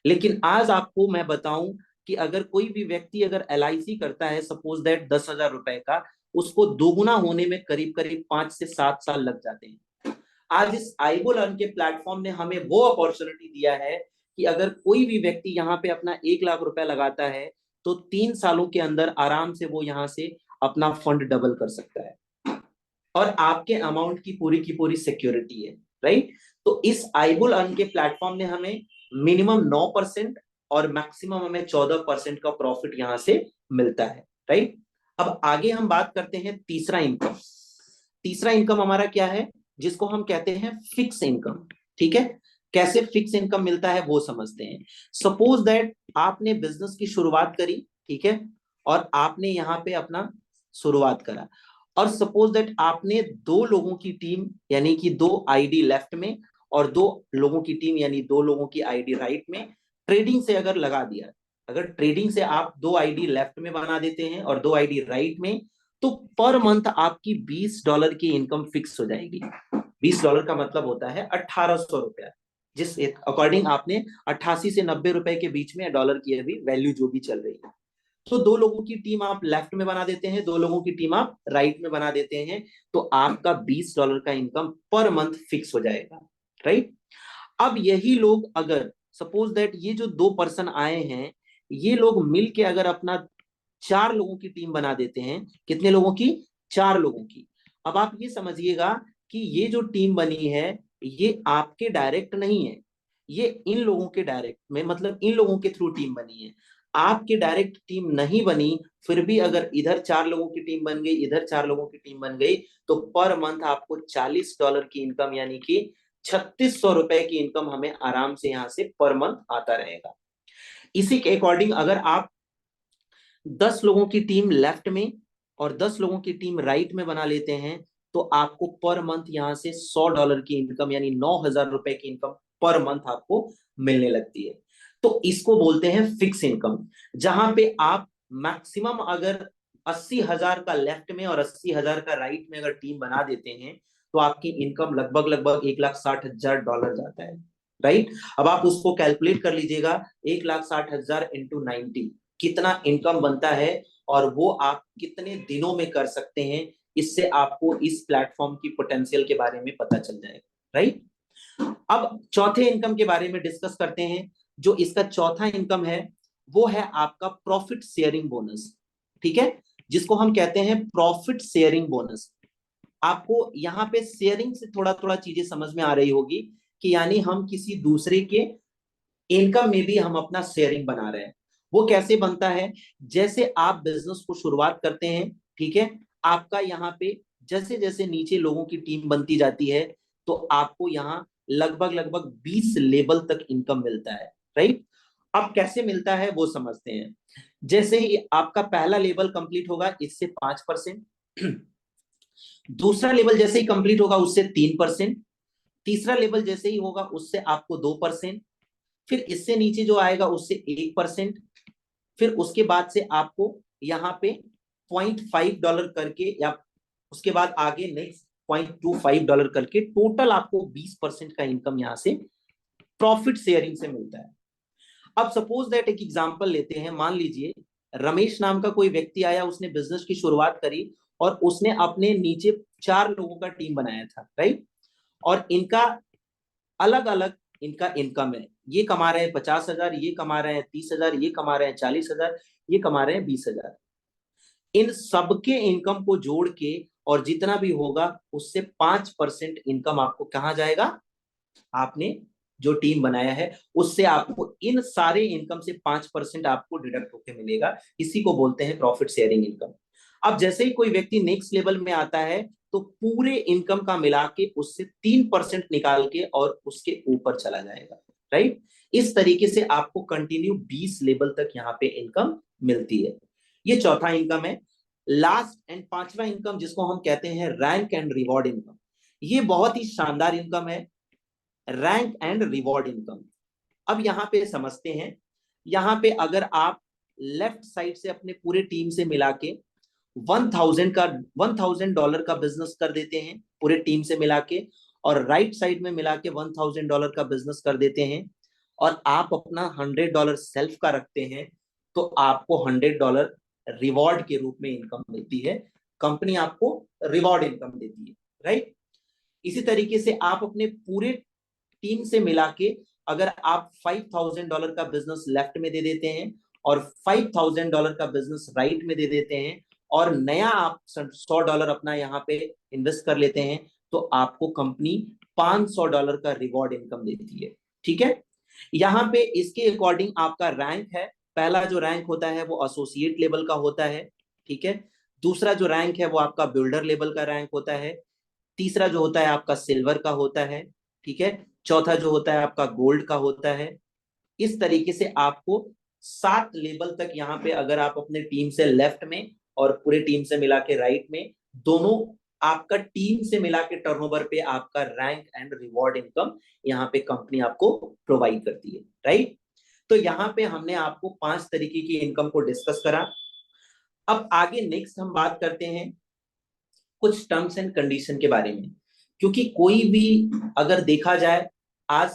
लेकिन आज आपको मैं बताऊं कि अगर कोई भी व्यक्ति अगर एलआईसी करता है, सपोज दैट 10,000 रुपए का, उसको दोगुना होने में करीब करीब 5 से 7 साल लग जाते हैं। आज इस आईबोल अर्न के प्लेटफॉर्म ने हमें वो अपॉर्चुनिटी दिया है कि अगर कोई भी व्यक्ति यहाँ पे अपना 1 लाख रुपए लगाता है तो 3 सालों के अंदर आराम से वो यहाँ से अपना फंड डबल कर सकता है, और आपके अमाउंट की पूरी सिक्योरिटी है, राइट? तो इस आईबुल अर्न के प्लेटफॉर्म ने हमें मिनिमम 9% और मैक्सिमम हमें 14% का प्रॉफिट यहां से मिलता है, राइट? अब आगे हम बात करते हैं तीसरा इनकम। तीसरा इनकम हमारा क्या है? जिसको हम कहते हैं फिक्स इनकम, ठीक है? कैसे फिक्स इनकम मिलता है वो समझते हैं। सपोज दैट आपने बिजनेस की शुरुआत करी, ठीक है, और आपने यहाँ पे अपना शुरुआत करा, और सपोज दैट आपने 2 लोगों की टीम यानी कि 2 आईडी लेफ्ट में और 2 लोगों की टीम यानी 2 लोगों की आईडी राइट में ट्रेडिंग से अगर लगा दिया, अगर ट्रेडिंग से आप 2 आईडी लेफ्ट में बना देते हैं और 2 आईडी राइट में, तो पर मंथ आपकी $20 की इनकम फिक्स हो जाएगी। $20 का मतलब होता है 1800 रुपया, जिस अकॉर्डिंग आपने 88 से 90 रुपए के बीच में डॉलर की अभी वैल्यू जो भी चल रही है। तो 2 लोगों की टीम आप लेफ्ट में बना देते हैं, 2 लोगों की टीम आप राइट में बना देते हैं, तो आपका $20 का इनकम पर मंथ फिक्स हो जाएगा, राइट? अब यही लोग अगर सपोज दैट ये जो 2 पर्सन आए हैं, ये लोग मिलके अगर अपना 4 लोगों की टीम बना देते हैं, कितने लोगों की? 4 लोगों की। अब आप ये समझिएगा कि ये जो टीम बनी है ये आपके डायरेक्ट नहीं है, ये इन लोगों के डायरेक्ट में, मतलब इन लोगों के थ्रू टीम बनी है। आपकी डायरेक्ट टीम नहीं बनी, फिर भी अगर इधर 4 लोगों की टीम बन गई, इधर 4 लोगों की टीम बन गई, तो पर मंथ आपको $40 की इनकम यानी कि 3600 रुपए की इनकम हमें आराम से यहां से पर मंथ आता रहेगा। इसी के अकॉर्डिंग अगर आप 10 लोगों की टीम लेफ्ट में और 10 लोगों की टीम राइट में बना लेते हैं, तो आपको पर मंथ यहां से $100 की इनकम यानी 9,000 रुपए की इनकम पर मंथ आपको मिलने लगती है। तो इसको बोलते हैं फिक्स इनकम, जहां पे आप मैक्सिमम अगर 80,000 का लेफ्ट में और 80,000 का राइट में अगर टीम बना देते हैं, तो आपकी इनकम लगभग लगभग $1,60,000 जाता है, राइट। अब आप उसको कैलकुलेट कर लीजिएगा, 1,60,000 इंटू 90 कितना इनकम बनता है, और वो आप कितने दिनों में कर सकते हैं। इससे आपको इस प्लेटफॉर्म की पोटेंशियल के बारे में पता चल जाएगा, राइट। अब चौथे इनकम के बारे में डिस्कस करते हैं। जो इसका चौथा इनकम है वो है आपका प्रॉफिट शेयरिंग बोनस, ठीक है, जिसको हम कहते हैं प्रॉफिट शेयरिंग बोनस। आपको यहाँ पे शेयरिंग से थोड़ा थोड़ा चीजें समझ में आ रही होगी कि यानी हम किसी दूसरे के इनकम में भी हम अपना शेयरिंग बना रहे हैं। वो कैसे बनता है, जैसे आप बिजनेस को शुरुआत करते हैं, ठीक है, आपका यहाँ पे जैसे जैसे नीचे लोगों की टीम बनती जाती है, तो आपको यहाँ लगभग लगभग 20 लेवल तक इनकम मिलता है, राइट। अब कैसे मिलता है वो समझते हैं। जैसे ही आपका पहला लेवल कंप्लीट होगा इससे 5%, दूसरा लेवल जैसे ही कंप्लीट होगा उससे 3%, तीसरा लेवल जैसे ही होगा उससे आपको 2%, फिर इससे नीचे जो आएगा उससे 1%, फिर उसके बाद से आपको यहाँ पे $0.5 करके, या उसके बाद आगे नेक्स्ट $0.25 करके, टोटल आपको 20% का इनकम यहाँ से प्रॉफिट शेयरिंग से मिलता है। अब सपोज दैट एक एग्जांपल लेते हैं, मान लीजिए रमेश नाम का कोई व्यक्ति आया, उसने बिजनेस की शुरुआत करी और उसने अपने नीचे 4 लोगों का टीम बनाया था, राइट। और इनका अलग अलग इनका इनकम है, ये कमा रहे हैं 50,000, ये कमा रहे हैं 30,000, ये कमा रहे हैं 40,000, ये कमा रहे हैं 20,000। इन सबके इनकम को जोड़ के और जितना भी होगा उससे 5% इनकम आपको कहाँ जाएगा, आपने जो टीम बनाया है उससे आपको इन सारे इनकम से 5% आपको डिडक्ट होकर मिलेगा। इसी को बोलते हैं प्रॉफिट शेयरिंग इनकम। अब जैसे ही कोई व्यक्ति नेक्स्ट लेवल में आता है तो पूरे इनकम का मिला के उससे 3% निकाल के और उसके ऊपर चला जाएगा, राइट। इस तरीके से आपको कंटिन्यू 20 लेवल तक यहाँ पे इनकम मिलती है। ये चौथा इनकम है। लास्ट एंड पांचवा इनकम जिसको हम कहते हैं रैंक एंड रिवॉर्ड इनकम, ये बहुत ही शानदार इनकम है, रैंक एंड रिवॉर्ड इनकम। अब यहाँ पे समझते हैं, यहाँ पे अगर आप लेफ्ट साइड से अपने पूरे टीम से मिला के $1,000 का बिजनेस कर देते हैं पूरे टीम से मिला के, और राइट साइड में मिला के $1,000 का बिजनेस कर देते हैं, और आप अपना $100 सेल्फ का रखते हैं, तो आपको $100 रिवॉर्ड के रूप में इनकम मिलती है। कंपनी आपको रिवॉर्ड इनकम देती है, राइट। इसी तरीके से आप अपने पूरे टीम से मिला के अगर आप $5,000 का बिजनेस लेफ्ट में दे देते हैं और $5,000 का बिजनेस राइट में दे देते हैं, और नया आप $100 अपना यहाँ पे इन्वेस्ट कर लेते हैं, तो आपको कंपनी $500 का रिवॉर्ड इनकम देती है, ठीक है। यहाँ पे इसके अकॉर्डिंग आपका रैंक है, पहला जो रैंक होता है वो एसोसिएट लेवल का होता है, ठीक है। दूसरा जो रैंक है वो आपका बिल्डर लेवल का रैंक होता है, तीसरा जो होता है आपका सिल्वर का होता है, ठीक है। चौथा जो होता है आपका गोल्ड का होता है। इस तरीके से आपको 7 लेवल तक यहाँ पे अगर आप अपने टीम से लेफ्ट में और पूरे टीम से मिला के राइट में, दोनों आपका टीम से मिला के टर्नओवर पे आपका रैंक एंड रिवॉर्ड इनकम यहाँ पे कंपनी आपको प्रोवाइड करती है, राइट। तो यहाँ पे हमने आपको 5 तरीके की इनकम को डिस्कस करा। अब आगे नेक्स्ट हम बात करते हैं कुछ टर्म्स एंड कंडीशन के बारे में, क्योंकि कोई भी अगर देखा जाए, आज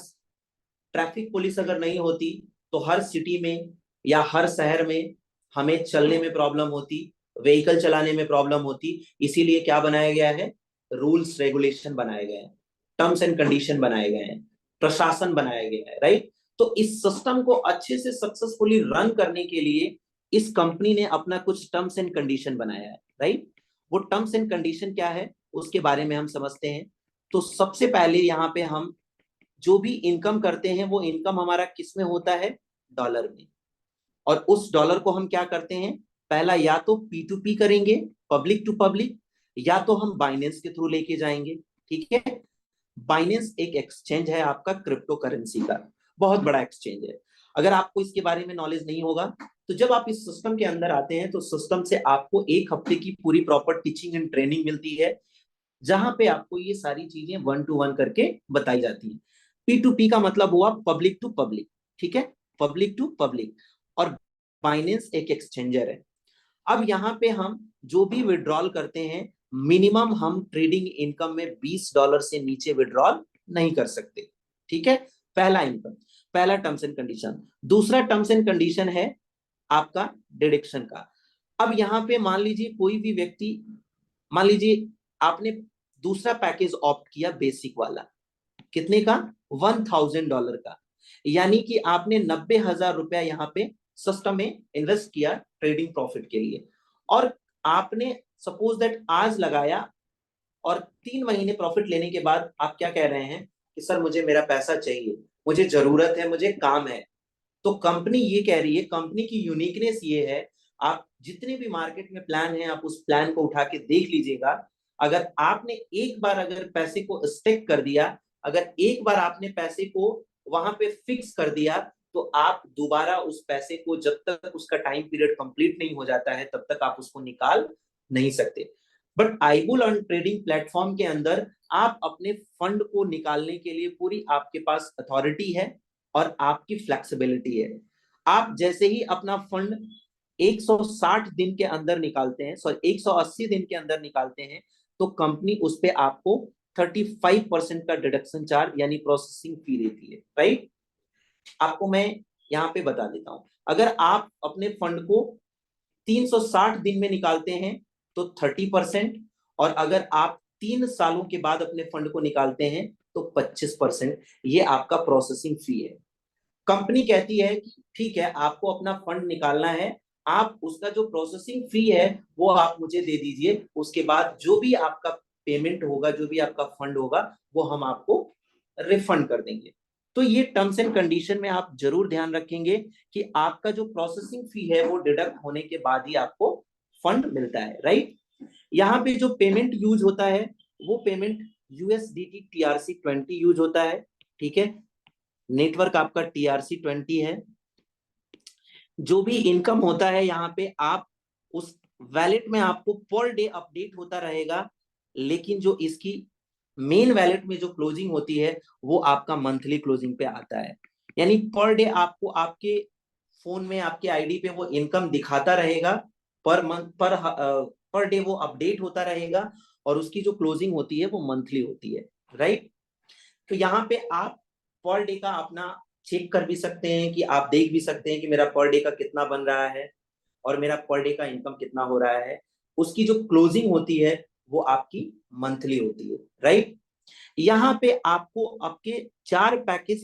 ट्रैफिक पुलिस अगर नहीं होती तो हर सिटी में या हर शहर में हमें चलने में प्रॉब्लम होती, व्हीकल चलाने में प्रॉब्लम होती। इसीलिए क्या बनाया गया है, रूल्स रेगुलेशन बनाए गए हैं, टर्म्स एंड कंडीशन बनाए गए हैं, प्रशासन बनाया गया है, राइट। तो इस सिस्टम को अच्छे से सक्सेसफुली रन करने के लिए इस कंपनी ने अपना कुछ टर्म्स एंड कंडीशन बनाया है, राइट। वो टर्म्स एंड कंडीशन क्या है उसके बारे में हम समझते हैं। तो सबसे पहले यहाँ पे हम जो भी इनकम करते हैं वो इनकम हमारा किस में होता है, डॉलर में। और उस डॉलर को हम क्या करते हैं, पहला या तो P2P करेंगे, पब्लिक टू पब्लिक, या तो हम बाइनेंस के थ्रू लेके जाएंगे, ठीक है। बाइनेंस एक एक्सचेंज है आपका क्रिप्टो करेंसी का, बहुत बड़ा एक्सचेंज है। अगर आपको इसके बारे में नॉलेज नहीं होगा तो जब आप इस सिस्टम के अंदर आते हैं तो सिस्टम से आपको 1 हफ्ते की पूरी प्रॉपर टीचिंग एंड ट्रेनिंग मिलती है, जहां पे आपको ये सारी चीजें 1 to 1 करके बताई जाती हैं। P2P का मतलब हुआ पब्लिक टू पब्लिक, ठीक है, पब्लिक टू पब्लिक। और बाइनेंस एक एक्सचेंजर है। अब यहाँ पे हम जो भी विड्रॉल करते हैं मिनिमम हम ट्रेडिंग इनकम में $20 से नीचे विड्रॉल नहीं कर सकते। ठीक है, पहला इनकम, पहला टर्म्स एंड कंडीशन। दूसरा टर्म्स एंड कंडीशन है आपका डिडक्शन का। अब यहाँ पे मान लीजिए कोई भी व्यक्ति, मान लीजिए आपने दूसरा पैकेज ऑप्ट किया बेसिक वाला, कितने का, $1000 का, यानी कि आपने 90,000 रुपया यहाँ पे सिस्टम में इन्वेस्ट किया ट्रेडिंग प्रॉफिट के लिए, और आपने सपोज दैट आज लगाया और 3 महीने प्रॉफिट लेने के बाद आप क्या कह रहे हैं कि सर मुझे मेरा पैसा चाहिए, मुझे जरूरत है, मुझे काम है। तो कंपनी ये कह रही है, कंपनी की यूनिकनेस ये है, आप जितने भी मार्केट में प्लान है आप उस प्लान को उठा के देख लीजिएगा, अगर आपने एक बार अगर पैसे को स्टेक कर दिया, अगर एक बार आपने पैसे को वहां पे फिक्स कर दिया, तो आप दोबारा उस पैसे को, जब तक उसका टाइम पीरियड कंप्लीट नहीं हो जाता है तब तक आप उसको निकाल नहीं सकते। बट आईबुल ऑन ट्रेडिंग प्लेटफॉर्म के अंदर आप अपने फंड को निकालने के लिए पूरी आपके पास अथॉरिटी है और आपकी फ्लेक्सिबिलिटी है। आप जैसे ही अपना फंड 160 दिन के अंदर निकालते हैं, सॉरी 180 दिन के अंदर निकालते हैं, तो कंपनी उस पे आपको 35% का डिडक्शन चार्ज यानी प्रोसेसिंग फी देती है। राइट, आपको मैं यहाँ पे बता देता हूं, अगर आप अपने फंड को 360 दिन में निकालते हैं तो 30%, और अगर आप 3 सालों के बाद अपने फंड को निकालते हैं तो 25%, ये आपका प्रोसेसिंग फी है। कंपनी कहती है कि ठीक है, आपको अपना फंड निकालना है, आप उसका जो प्रोसेसिंग फी है वो आप मुझे दे दीजिए, उसके बाद जो भी आपका पेमेंट होगा, जो भी आपका फंड होगा, वो हम आपको रिफंड कर देंगे। तो ये टर्म्स एंड कंडीशन में आप जरूर ध्यान रखेंगे कि आपका जो प्रोसेसिंग फी है वो डिडक्ट होने के बाद ही आपको फंड मिलता है। राइट, यहाँ पे जो पेमेंट यूज होता है वो पेमेंट USDT TRC20 यूज होता है। ठीक है, नेटवर्क आपका TRC20 है। जो भी इनकम होता है यहाँ पे आप उस वैलेट में आपको पर डे अपडेट होता रहेगा, लेकिन जो इसकी मेन वैलेट में जो क्लोजिंग होती है वो आपका मंथली क्लोजिंग पे आता है। यानी पर डे आपको आपके फोन में, आपके आईडी पे वो इनकम दिखाता रहेगा, पर मंथ पर डे वो अपडेट होता रहेगा, और उसकी जो क्लोजिंग होती है वो मंथली होती है। राइट, तो यहाँ पे आप पर डे का अपना चेक कर भी सकते हैं, कि आप देख भी सकते हैं कि मेरा पर डे का कितना बन रहा है और मेरा पर डे का इनकम कितना हो रहा है। उसकी जो क्लोजिंग होती है वो आपकी मंथली होती है। राइट, यहाँ पे आपको आपके 4 पैकेज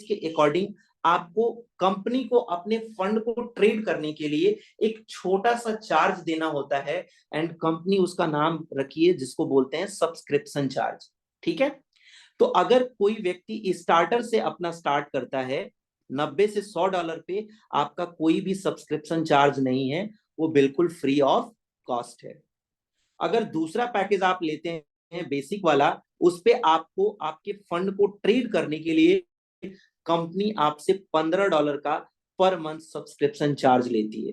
के अकॉर्डिंग आपको कंपनी को अपने फंड को ट्रेड करने के लिए एक छोटा सा चार्ज देना होता है, एंड कंपनी उसका नाम रखी है जिसको बोलते हैं सब्सक्रिप्शन चार्ज। ठीक है, तो अगर कोई व्यक्ति स्टार्टर से अपना स्टार्ट करता है, 90 से $100 पे आपका कोई भी सब्सक्रिप्शन चार्ज नहीं है, वो बिल्कुल फ्री ऑफ कॉस्ट है। अगर दूसरा पैकेज आप लेते हैं बेसिक वाला, उस पे आपको आपके फंड को ट्रेड करने के लिए कंपनी आपसे $15 का पर मंथ सब्सक्रिप्शन चार्ज लेती है।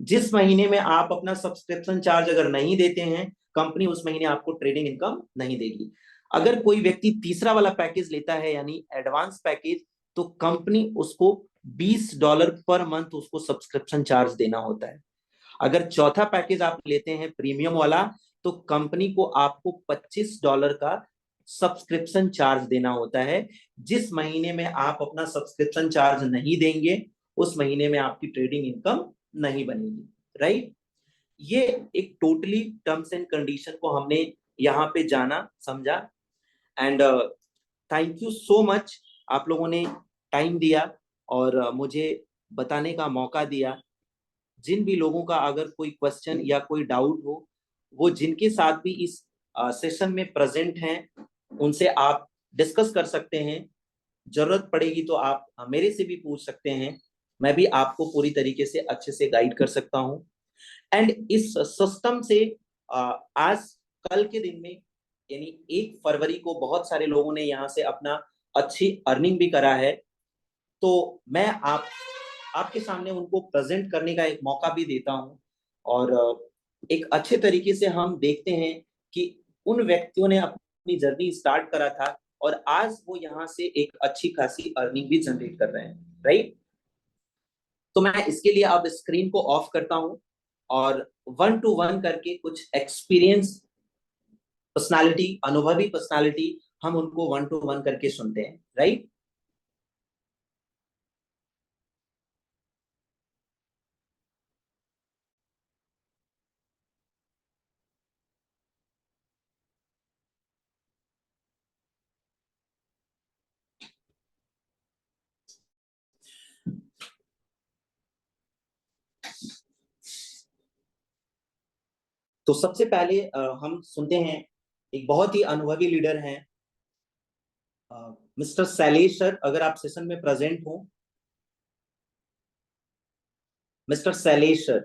जिस महीने में आप अपना सब्सक्रिप्शन चार्ज अगर नहीं देते हैं, कंपनी उस महीने आपको ट्रेडिंग इनकम नहीं देगी। अगर कोई व्यक्ति तीसरा वाला पैकेज लेता है यानी एडवांस पैकेज, तो कंपनी उसको $20 पर मंथ उसको सब्सक्रिप्शन चार्ज देना होता है। अगर चौथा पैकेज आप लेते हैं प्रीमियम वाला, तो कंपनी को आपको $25 का सब्सक्रिप्शन चार्ज देना होता है। जिस महीने में आप अपना सब्सक्रिप्शन चार्ज नहीं देंगे, उस महीने में आपकी ट्रेडिंग इनकम नहीं बनेगी। राइट, ये एक टोटली टर्म्स एंड कंडीशन को हमने यहाँ पे जाना समझा, and thank you so much, आप लोगों ने टाइम दिया और मुझे बताने का मौका दिया। जिन भी लोगों का अगर कोई क्वेश्चन या कोई डाउट हो, वो जिनके साथ भी इस सेशन में प्रेजेंट हैं उनसे आप डिस्कस कर सकते हैं। जरूरत पड़ेगी तो आप मेरे से भी पूछ सकते हैं, मैं भी आपको पूरी तरीके से अच्छे से गाइड कर सकता हूं। एंड इस सिस्टम से आज कल के दिन में यानी 1 फरवरी को बहुत सारे लोगों ने यहाँ से अपना अच्छी अर्निंग भी करा है। तो मैं आपके सामने उनको प्रेजेंट करने का एक मौका भी देता हूं, और एक अच्छे तरीके से हम देखते हैं कि उन व्यक्तियों ने अपनी जर्नी स्टार्ट करा था और आज वो यहाँ से एक अच्छी खासी अर्निंग भी जनरेट कर रहे हैं। राइट, तो मैं इसके लिए अब स्क्रीन को ऑफ करता हूं और 1 to 1 करके कुछ एक्सपीरियंस पर्सनालिटी, अनुभवी पर्सनालिटी, हम उनको 1 to 1 करके सुनते हैं, राइट? तो सबसे पहले हम सुनते हैं, एक बहुत ही अनुभवी लीडर हैं मिस्टर शैलेश सर, अगर आप सेशन में प्रेजेंट हो। Mister Shailesh sir.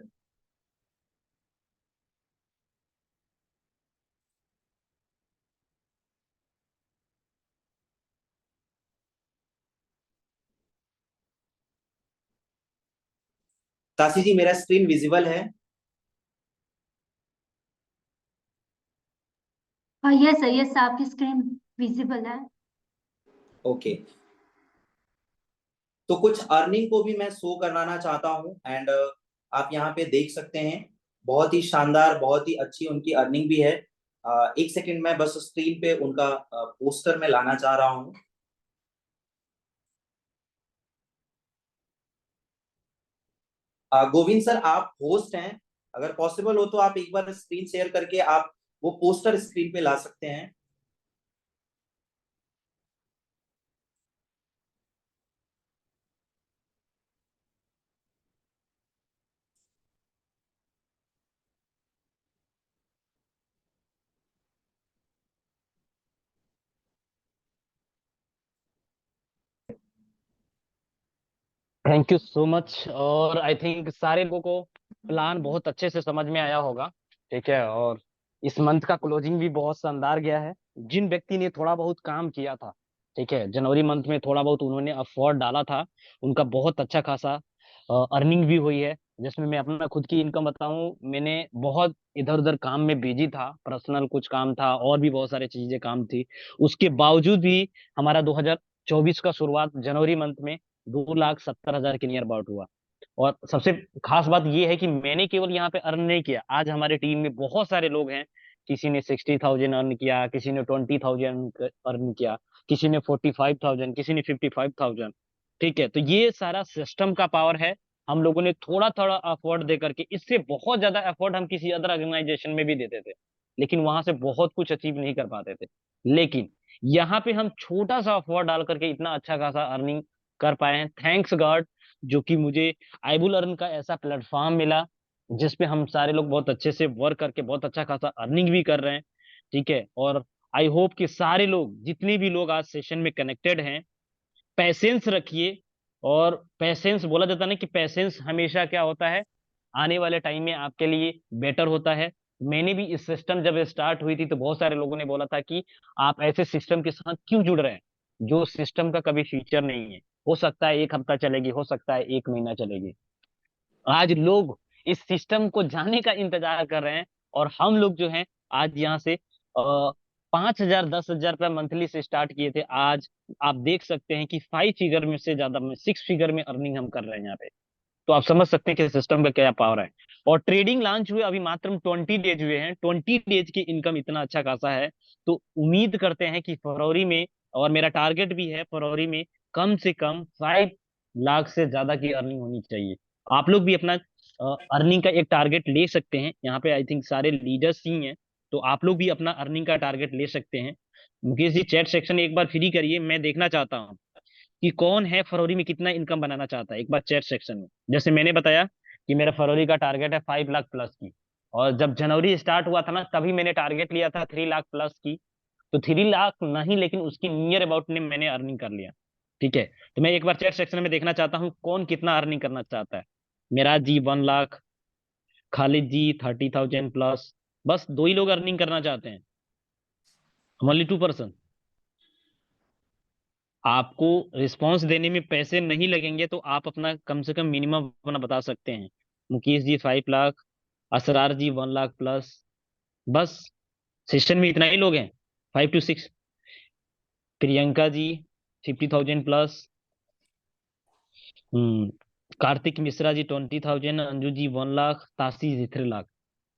काशी जी, मेरा स्क्रीन विजिबल है? यस सर, यस आपकी स्क्रीन विजिबल है। ओके। तो कुछ अर्निंग को भी मैं शो कराना चाहता हूं, एंड आप यहाँ पे देख सकते हैं, बहुत ही शानदार, बहुत ही अच्छी उनकी अर्निंग भी है। एक सेकंड, मैं बस स्क्रीन पे उनका पोस्टर में लाना चाह रहा हूँ। गोविंद सर, आप होस्ट हैं, अगर पॉसिबल हो तो आप एक बार स्क्रीन शेयर करके आप वो पोस्टर स्क्रीन पे ला सकते हैं। Thank you so much. और आई थिंक सारे लोगों को प्लान बहुत अच्छे से समझ में आया होगा। ठीक है, और इस मंथ का क्लोजिंग भी बहुत शानदार गया है। जिन व्यक्ति ने थोड़ा बहुत काम किया था, ठीक है, जनवरी मंथ में थोड़ा बहुत उन्होंने अफोर्ड डाला था, उनका बहुत अच्छा खासा अर्निंग भी हुई है। जिसमें मैं अपना खुद की इनकम बताऊं, मैंने बहुत इधर उधर काम में बिजी था, पर्सनल कुछ काम था और भी बहुत सारी चीजें काम थी। उसके बावजूद भी हमारा 2024 का शुरुआत जनवरी मंथ में 2,70,000 के नियर अबाउट हुआ। और सबसे खास बात यह है कि मैंने केवल यहाँ पे अर्न नहीं किया, आज हमारे टीम में बहुत सारे लोग हैं। किसी ने 60,000 अर्न किया, किसी ने 20,000 अर्न किया, किसी ने 45,000, किसी ने 55,000। ठीक है, तो ये सारा सिस्टम का पावर है। हम लोगों ने थोड़ा थोड़ा एफर्ट दे करके, इससे बहुत ज्यादा एफर्ट हम किसी अदर ऑर्गेनाइजेशन में भी देते थे, लेकिन वहां से बहुत कुछ अचीव नहीं कर पाते थे। लेकिन यहाँ पे हम छोटा सा एफर्ट डाल करके इतना अच्छा खासा अर्निंग कर पाए हैं, थैंक्स गॉड। जो कि मुझे आईबुल अर्न का ऐसा प्लेटफॉर्म मिला जिसपे हम सारे लोग बहुत अच्छे से वर्क करके बहुत अच्छा खासा अर्निंग भी कर रहे हैं। ठीक है, और आई होप कि सारे लोग, जितने भी लोग आज सेशन में कनेक्टेड हैं, पैसेंस रखिए। और पैसेंस बोला जाता है ना कि पैसेंस हमेशा क्या होता है, आने वाले टाइम में आपके लिए बेटर होता है। मैंने भी इस सिस्टम जब स्टार्ट हुई थी तो बहुत सारे लोगों ने बोला था कि आप ऐसे सिस्टम के साथ क्यों जुड़ रहे हैं जो सिस्टम का कभी फ्यूचर नहीं है। हो सकता है एक हफ्ता चलेगी, हो सकता है एक महीना चलेगी। आज लोग इस सिस्टम को जाने का इंतजार कर रहे हैं। और हम लोग जो हैं, आज यहाँ से 5,000 10,000 रुपये मंथली से स्टार्ट किए थे, आज आप देख सकते हैं कि 5 फिगर में से ज्यादा में 6 फिगर में अर्निंग हम कर रहे हैं यहाँ पे। तो आप समझ सकते हैं कि सिस्टम का क्या पावर है। और ट्रेडिंग लॉन्च हुए अभी मात्र 20 डेज हुए हैं, 20 डेज की इनकम इतना अच्छा खासा है। तो उम्मीद करते हैं कि फरवरी में, और मेरा टारगेट भी है फरवरी में, कम से कम 5 लाख से ज्यादा की अर्निंग होनी चाहिए। आप लोग भी अपना अर्निंग का एक टारगेट ले सकते हैं। यहाँ पे आई थिंक सारे लीडर्स ही हैं, तो आप लोग भी अपना अर्निंग का टारगेट ले सकते हैं। मुकेश जी, चैट सेक्शन एक बार फ्री करिए, मैं देखना चाहता हूँ कि कौन है फरवरी में कितना इनकम बनाना चाहता है। एक बार चैट सेक्शन में, जैसे मैंने बताया कि मेरा फरवरी का टारगेट है 5 लाख प्लस की। और जब जनवरी स्टार्ट हुआ था ना, तभी मैंने टारगेट लिया था 3 लाख प्लस की। तो 3 लाख नहीं, लेकिन उसकी नियर अबाउट ने मैंने अर्निंग कर लिया। ठीक है, तो मैं एक बार चैट सेक्शन में देखना चाहता हूँ कौन कितना अर्निंग करना चाहता है। मेरा जी 1 लाख, खालिद जी 30,000 प्लस। बस दो ही लोग अर्निंग करना चाहते हैं, ओनली 2%। आपको रिस्पांस देने में पैसे नहीं लगेंगे तो आप अपना कम से कम मिनिमम अपना बता सकते हैं। मुकेश जी 5 लाख, असरार जी 1 लाख प्लस। बस सेशन में इतना ही लोग हैं, 5 to 6। प्रियंका जी 50,000 प्लस। कार्तिक मिश्रा जी 20,000, अंजू जी 1 लाख, ताशी जी 3 लाख।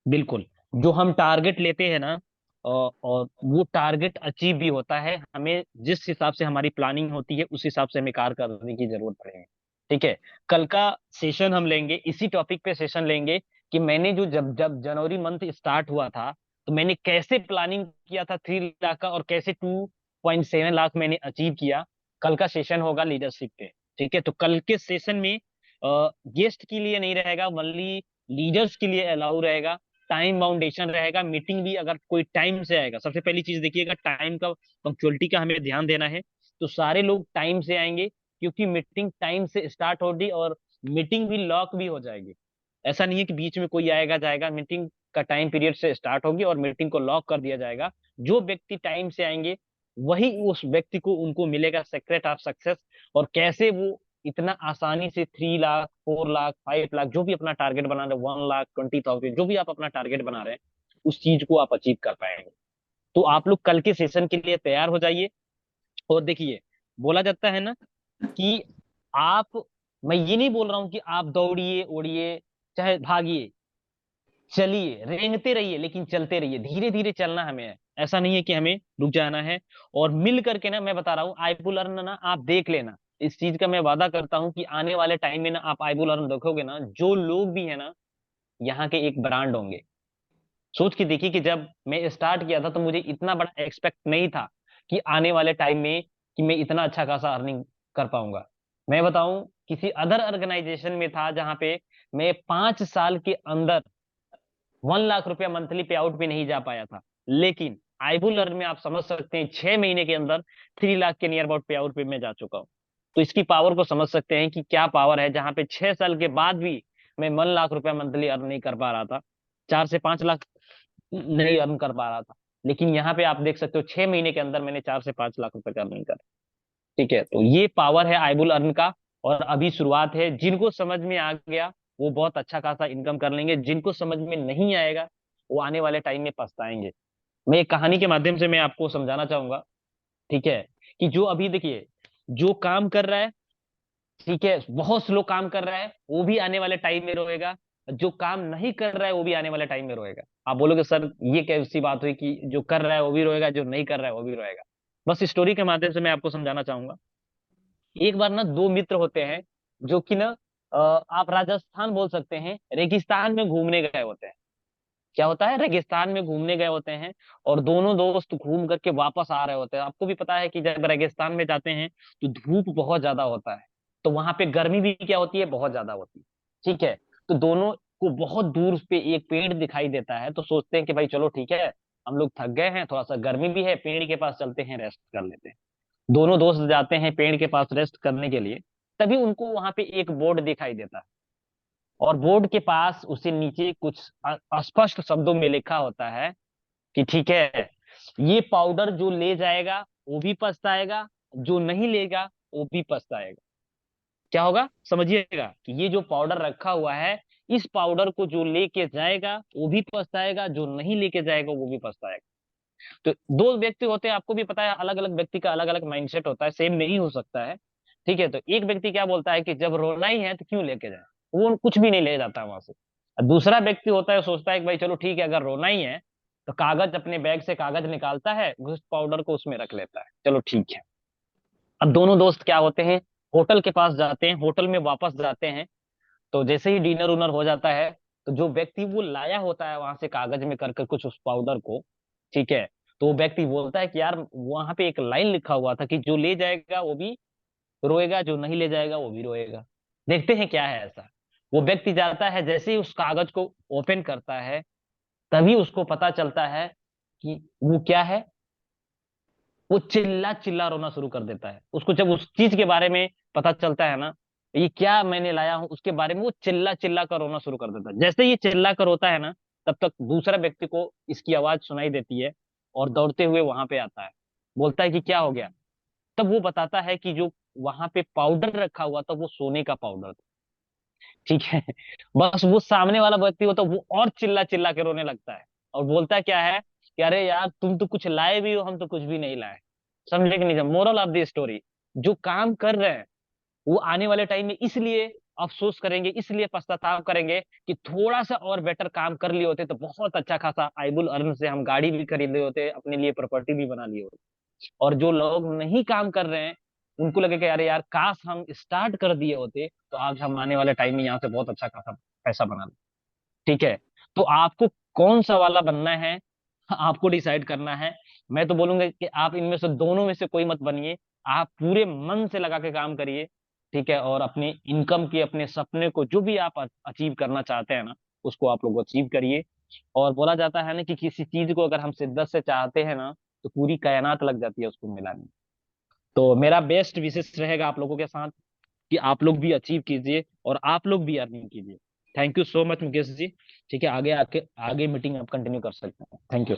बिल्कुल। जो हम टारगेट लेते हैं ना, और वो टारगेट अचीव भी होता है। हमें जिस हिसाब से हमारी प्लानिंग होती है उस हिसाब से हमें कार्य करने की जरूरत पड़ेगी। ठीक है। कल का सेशन हम लेंगे, इसी टॉपिक पे सेशन लेंगे कि मैंने जो जब जब जनवरी मंथ स्टार्ट हुआ था तो मैंने कैसे प्लानिंग किया था 3 लाख का, और कैसे 2.7 लाख मैंने अचीव किया। कल का सेशन होगा लीडरशिप पे। ठीक है। तो कल के सेशन में गेस्ट के लिए नहीं रहेगा, ओनली लीडर्स के लिए अलाउ रहेगा। टाइम बाउंडेशन रहेगा। मीटिंग भी अगर कोई टाइम से आएगा, सबसे पहली चीज देखिएगा, टाइम का, पंक्चुअलिटी का हमें ध्यान देना है। तो सारे लोग टाइम से आएंगे, क्योंकि मीटिंग टाइम से स्टार्ट होगी और मीटिंग भी लॉक भी हो जाएगी। ऐसा नहीं है कि बीच में कोई आएगा जाएगा। मीटिंग का टाइम पीरियड से स्टार्ट होगी और मीटिंग को लॉक कर दिया जाएगा। जो व्यक्ति टाइम से आएंगे वही उस व्यक्ति को उनको मिलेगा सीक्रेट ऑफ सक्सेस, और कैसे वो इतना आसानी से 3 लाख, 4 लाख, 5 लाख, जो भी अपना टारगेट बना रहे हैं, 1 लाख, 20,000, जो भी आप अपना टारगेट बना रहे हैं, उस चीज को आप अचीव कर पाएंगे। तो आप लोग कल के सेशन के लिए तैयार हो जाइए। और देखिए, बोला जाता है ना कि आप, मैं ये नहीं बोल रहा हूं कि आप दौड़िए उड़िए चाहे भागिए, चलिए रेंगते रहिए, लेकिन चलते रहिए, धीरे धीरे चलना हमें है। ऐसा नहीं है कि हमें रुक जाना है। और मिल करके ना, मैं बता रहा हूँ, आई विल अर्न ना, आप देख लेना। इस चीज का मैं वादा करता हूँ कि आने वाले टाइम में ना आप आई विल अर्न देखोगे ना, जो लोग भी है ना, यहाँ के एक ब्रांड होंगे। सोच के देखिए कि जब मैं स्टार्ट किया था तो मुझे इतना बड़ा एक्सपेक्ट नहीं था कि आने वाले टाइम में कि मैं इतना अच्छा खासा अर्निंग कर पाऊंगा। मैं बताऊं, किसी अदर ऑर्गेनाइजेशन में था जहां पे मैं 5 साल के अंदर 1 लाख रुपया मंथली पे आउट भी नहीं जा पाया था। लेकिन आईबुलर में आप समझ सकते हैं 6 महीने के अंदर 3 लाख के नियर अबाउट पे आउट पे मैं जा चुका हूँ। तो इसकी पावर को समझ सकते हैं कि क्या पावर है, जहां पे 6 साल के बाद भी मैं 1 लाख रुपया मंथली अर्न नहीं कर पा रहा था, 4 से 5 लाख नहीं अर्न कर पा रहा था। लेकिन यहाँ पे आप देख सकते हो 6 महीने के अंदर मैंने 4 से 5 लाख रुपए का अर्निंग कर। ठीक है। तो ये पावर है आईबुल अर्न का। और अभी शुरुआत है। जिनको समझ में आ गया वो बहुत अच्छा खासा इनकम कर लेंगे, जिनको समझ में नहीं आएगा वो आने वाले टाइम में पछताएंगे। मैं एक कहानी के माध्यम से मैं आपको समझाना चाहूंगा। ठीक है। कि जो अभी देखिए, जो काम कर रहा है, ठीक है, बहुत स्लो काम कर रहा है, वो भी आने वाले टाइम में रोएगा। जो काम नहीं कर रहा है वो भी आने वाले टाइम में रोएगा। आप बोलोगे सर ये कैसी बात हुई कि जो कर रहा है वो भी रोएगा, जो नहीं कर रहा है वो भी रोएगा। बस स्टोरी के माध्यम से मैं आपको समझाना चाहूंगा। एक बार ना दो मित्र होते हैं, जो कि ना, आप राजस्थान बोल सकते हैं, रेगिस्तान में घूमने गए होते हैं। क्या होता है, रेगिस्तान में घूमने गए होते हैं। और दोनों दोस्त घूम करके वापस आ रहे होते हैं। आपको भी पता है कि जब रेगिस्तान में जाते हैं तो धूप बहुत ज्यादा होता है, तो वहां पे गर्मी भी क्या होती है, बहुत ज्यादा होती है। ठीक है। तो दोनों को बहुत दूर पे एक पेड़ दिखाई देता है, तो सोचते हैं कि भाई चलो ठीक है, हम लोग थक गए हैं, थोड़ा सा गर्मी भी है, पेड़ के पास चलते हैं, रेस्ट कर लेते हैं। दोनों दोस्त जाते हैं पेड़ के पास रेस्ट करने के लिए। तभी उनको वहां पे एक बोर्ड दिखाई देता है, और बोर्ड के पास उसे नीचे कुछ अस्पष्ट शब्दों में लिखा होता है कि ठीक है, ये पाउडर जो ले जाएगा वो भी पछताएगा, जो नहीं लेगा वो भी पछताएगा। क्या होगा समझिएगा, कि ये जो पाउडर रखा हुआ है, इस पाउडर को जो लेके जाएगा वो भी पछताएगा, जो नहीं लेके जाएगा वो भी पछताएगा। तो दो व्यक्ति होते हैं, आपको भी पता है, अलग अलग व्यक्ति का अलग अलग माइंडसेट होता है, सेम नहीं हो सकता है। ठीक है। तो एक व्यक्ति क्या बोलता है कि जब रोना ही है तो क्यों लेके जाए, वो कुछ भी नहीं ले जाता वहां से। और दूसरा व्यक्ति होता है, सोचता है कि भाई चलो ठीक है, अगर रोना ही है तो कागज, अपने बैग से कागज निकालता है, उस पाउडर को उसमें रख लेता है, चलो ठीक है। अब दोनों दोस्त क्या होते हैं, होटल के पास जाते हैं, होटल में वापस जाते हैं। तो जैसे ही डिनर उनर हो जाता है, तो जो व्यक्ति वो लाया होता है वहां से कागज में कर कर कुछ उस पाउडर को, ठीक है, तो वो व्यक्ति बोलता है कि यार वहां पे एक लाइन लिखा हुआ था कि जो ले जाएगा वो भी रोएगा, जो नहीं ले जाएगा वो भी रोएगा। देखते हैं क्या है ऐसा। वो व्यक्ति जाता है, जैसे ही उस कागज को ओपन करता है, तभी उसको पता चलता है कि वो क्या है। वो चिल्ला चिल्ला रोना शुरू कर देता है। उसको जब उस चीज के बारे में पता चलता है ना, ये क्या मैंने लाया हूं उसके बारे में, वो चिल्ला चिल्ला कर रोना शुरू कर देता है। जैसे ये चिल्ला कर रोता है ना, तब तक दूसरा व्यक्ति को इसकी आवाज सुनाई देती है, और दौड़ते हुए वहां पे आता है, बोलता है कि क्या हो गया। तब वो बताता है कि जो वहां पे पाउडर रखा हुआ था वो सोने का पाउडर था। ठीक है। बस वो सामने वाला व्यक्ति होता है वो और चिल्ला चिल्ला के रोने लगता है, और बोलता क्या है कि अरे यार तुम तो कुछ लाए भी हो, हम तो कुछ भी नहीं लाए। समझे कि नहीं? मोरल ऑफ द स्टोरी, जो काम कर रहे हैं वो आने वाले टाइम में इसलिए अफसोस करेंगे, इसलिए पश्चाताप करेंगे कि थोड़ा सा और बेटर काम कर लिए होते तो बहुत अच्छा खासा आइबुल अर्न से हम गाड़ी भी खरीद लिए होते, अपने लिए प्रॉपर्टी भी बना लिए होते। और जो लोग नहीं काम कर रहे हैं उनको लगे कि अरे यार काश हम स्टार्ट कर दिए होते तो आज हम आने वाले टाइम में यहाँ से बहुत अच्छा खासा पैसा बना ले। ठीक है, तो आपको कौन सा वाला बनना है आपको डिसाइड करना है। मैं तो बोलूंगा कि आप इनमें से दोनों में से कोई मत बनिए, आप पूरे मन से लगा के काम करिए। ठीक है, और अपने इनकम की, अपने सपने को जो भी आप अचीव करना चाहते हैं ना, उसको आप लोग अचीव करिए। और बोला जाता है ना कि किसी चीज को अगर हम शिद्दत से चाहते हैं ना तो पूरी कायनात लग जाती है उसको मिलाने। तो मेरा बेस्ट विशेष रहेगा आप लोगों के साथ कि आप लोग भी अचीव कीजिए और आप लोग भी अर्निंग कीजिए। Thank you so much Mukesh ji. ठीक है, आगे आके आगे मीटिंग आप कंटिन्यू कर सकते हैं। Thank you.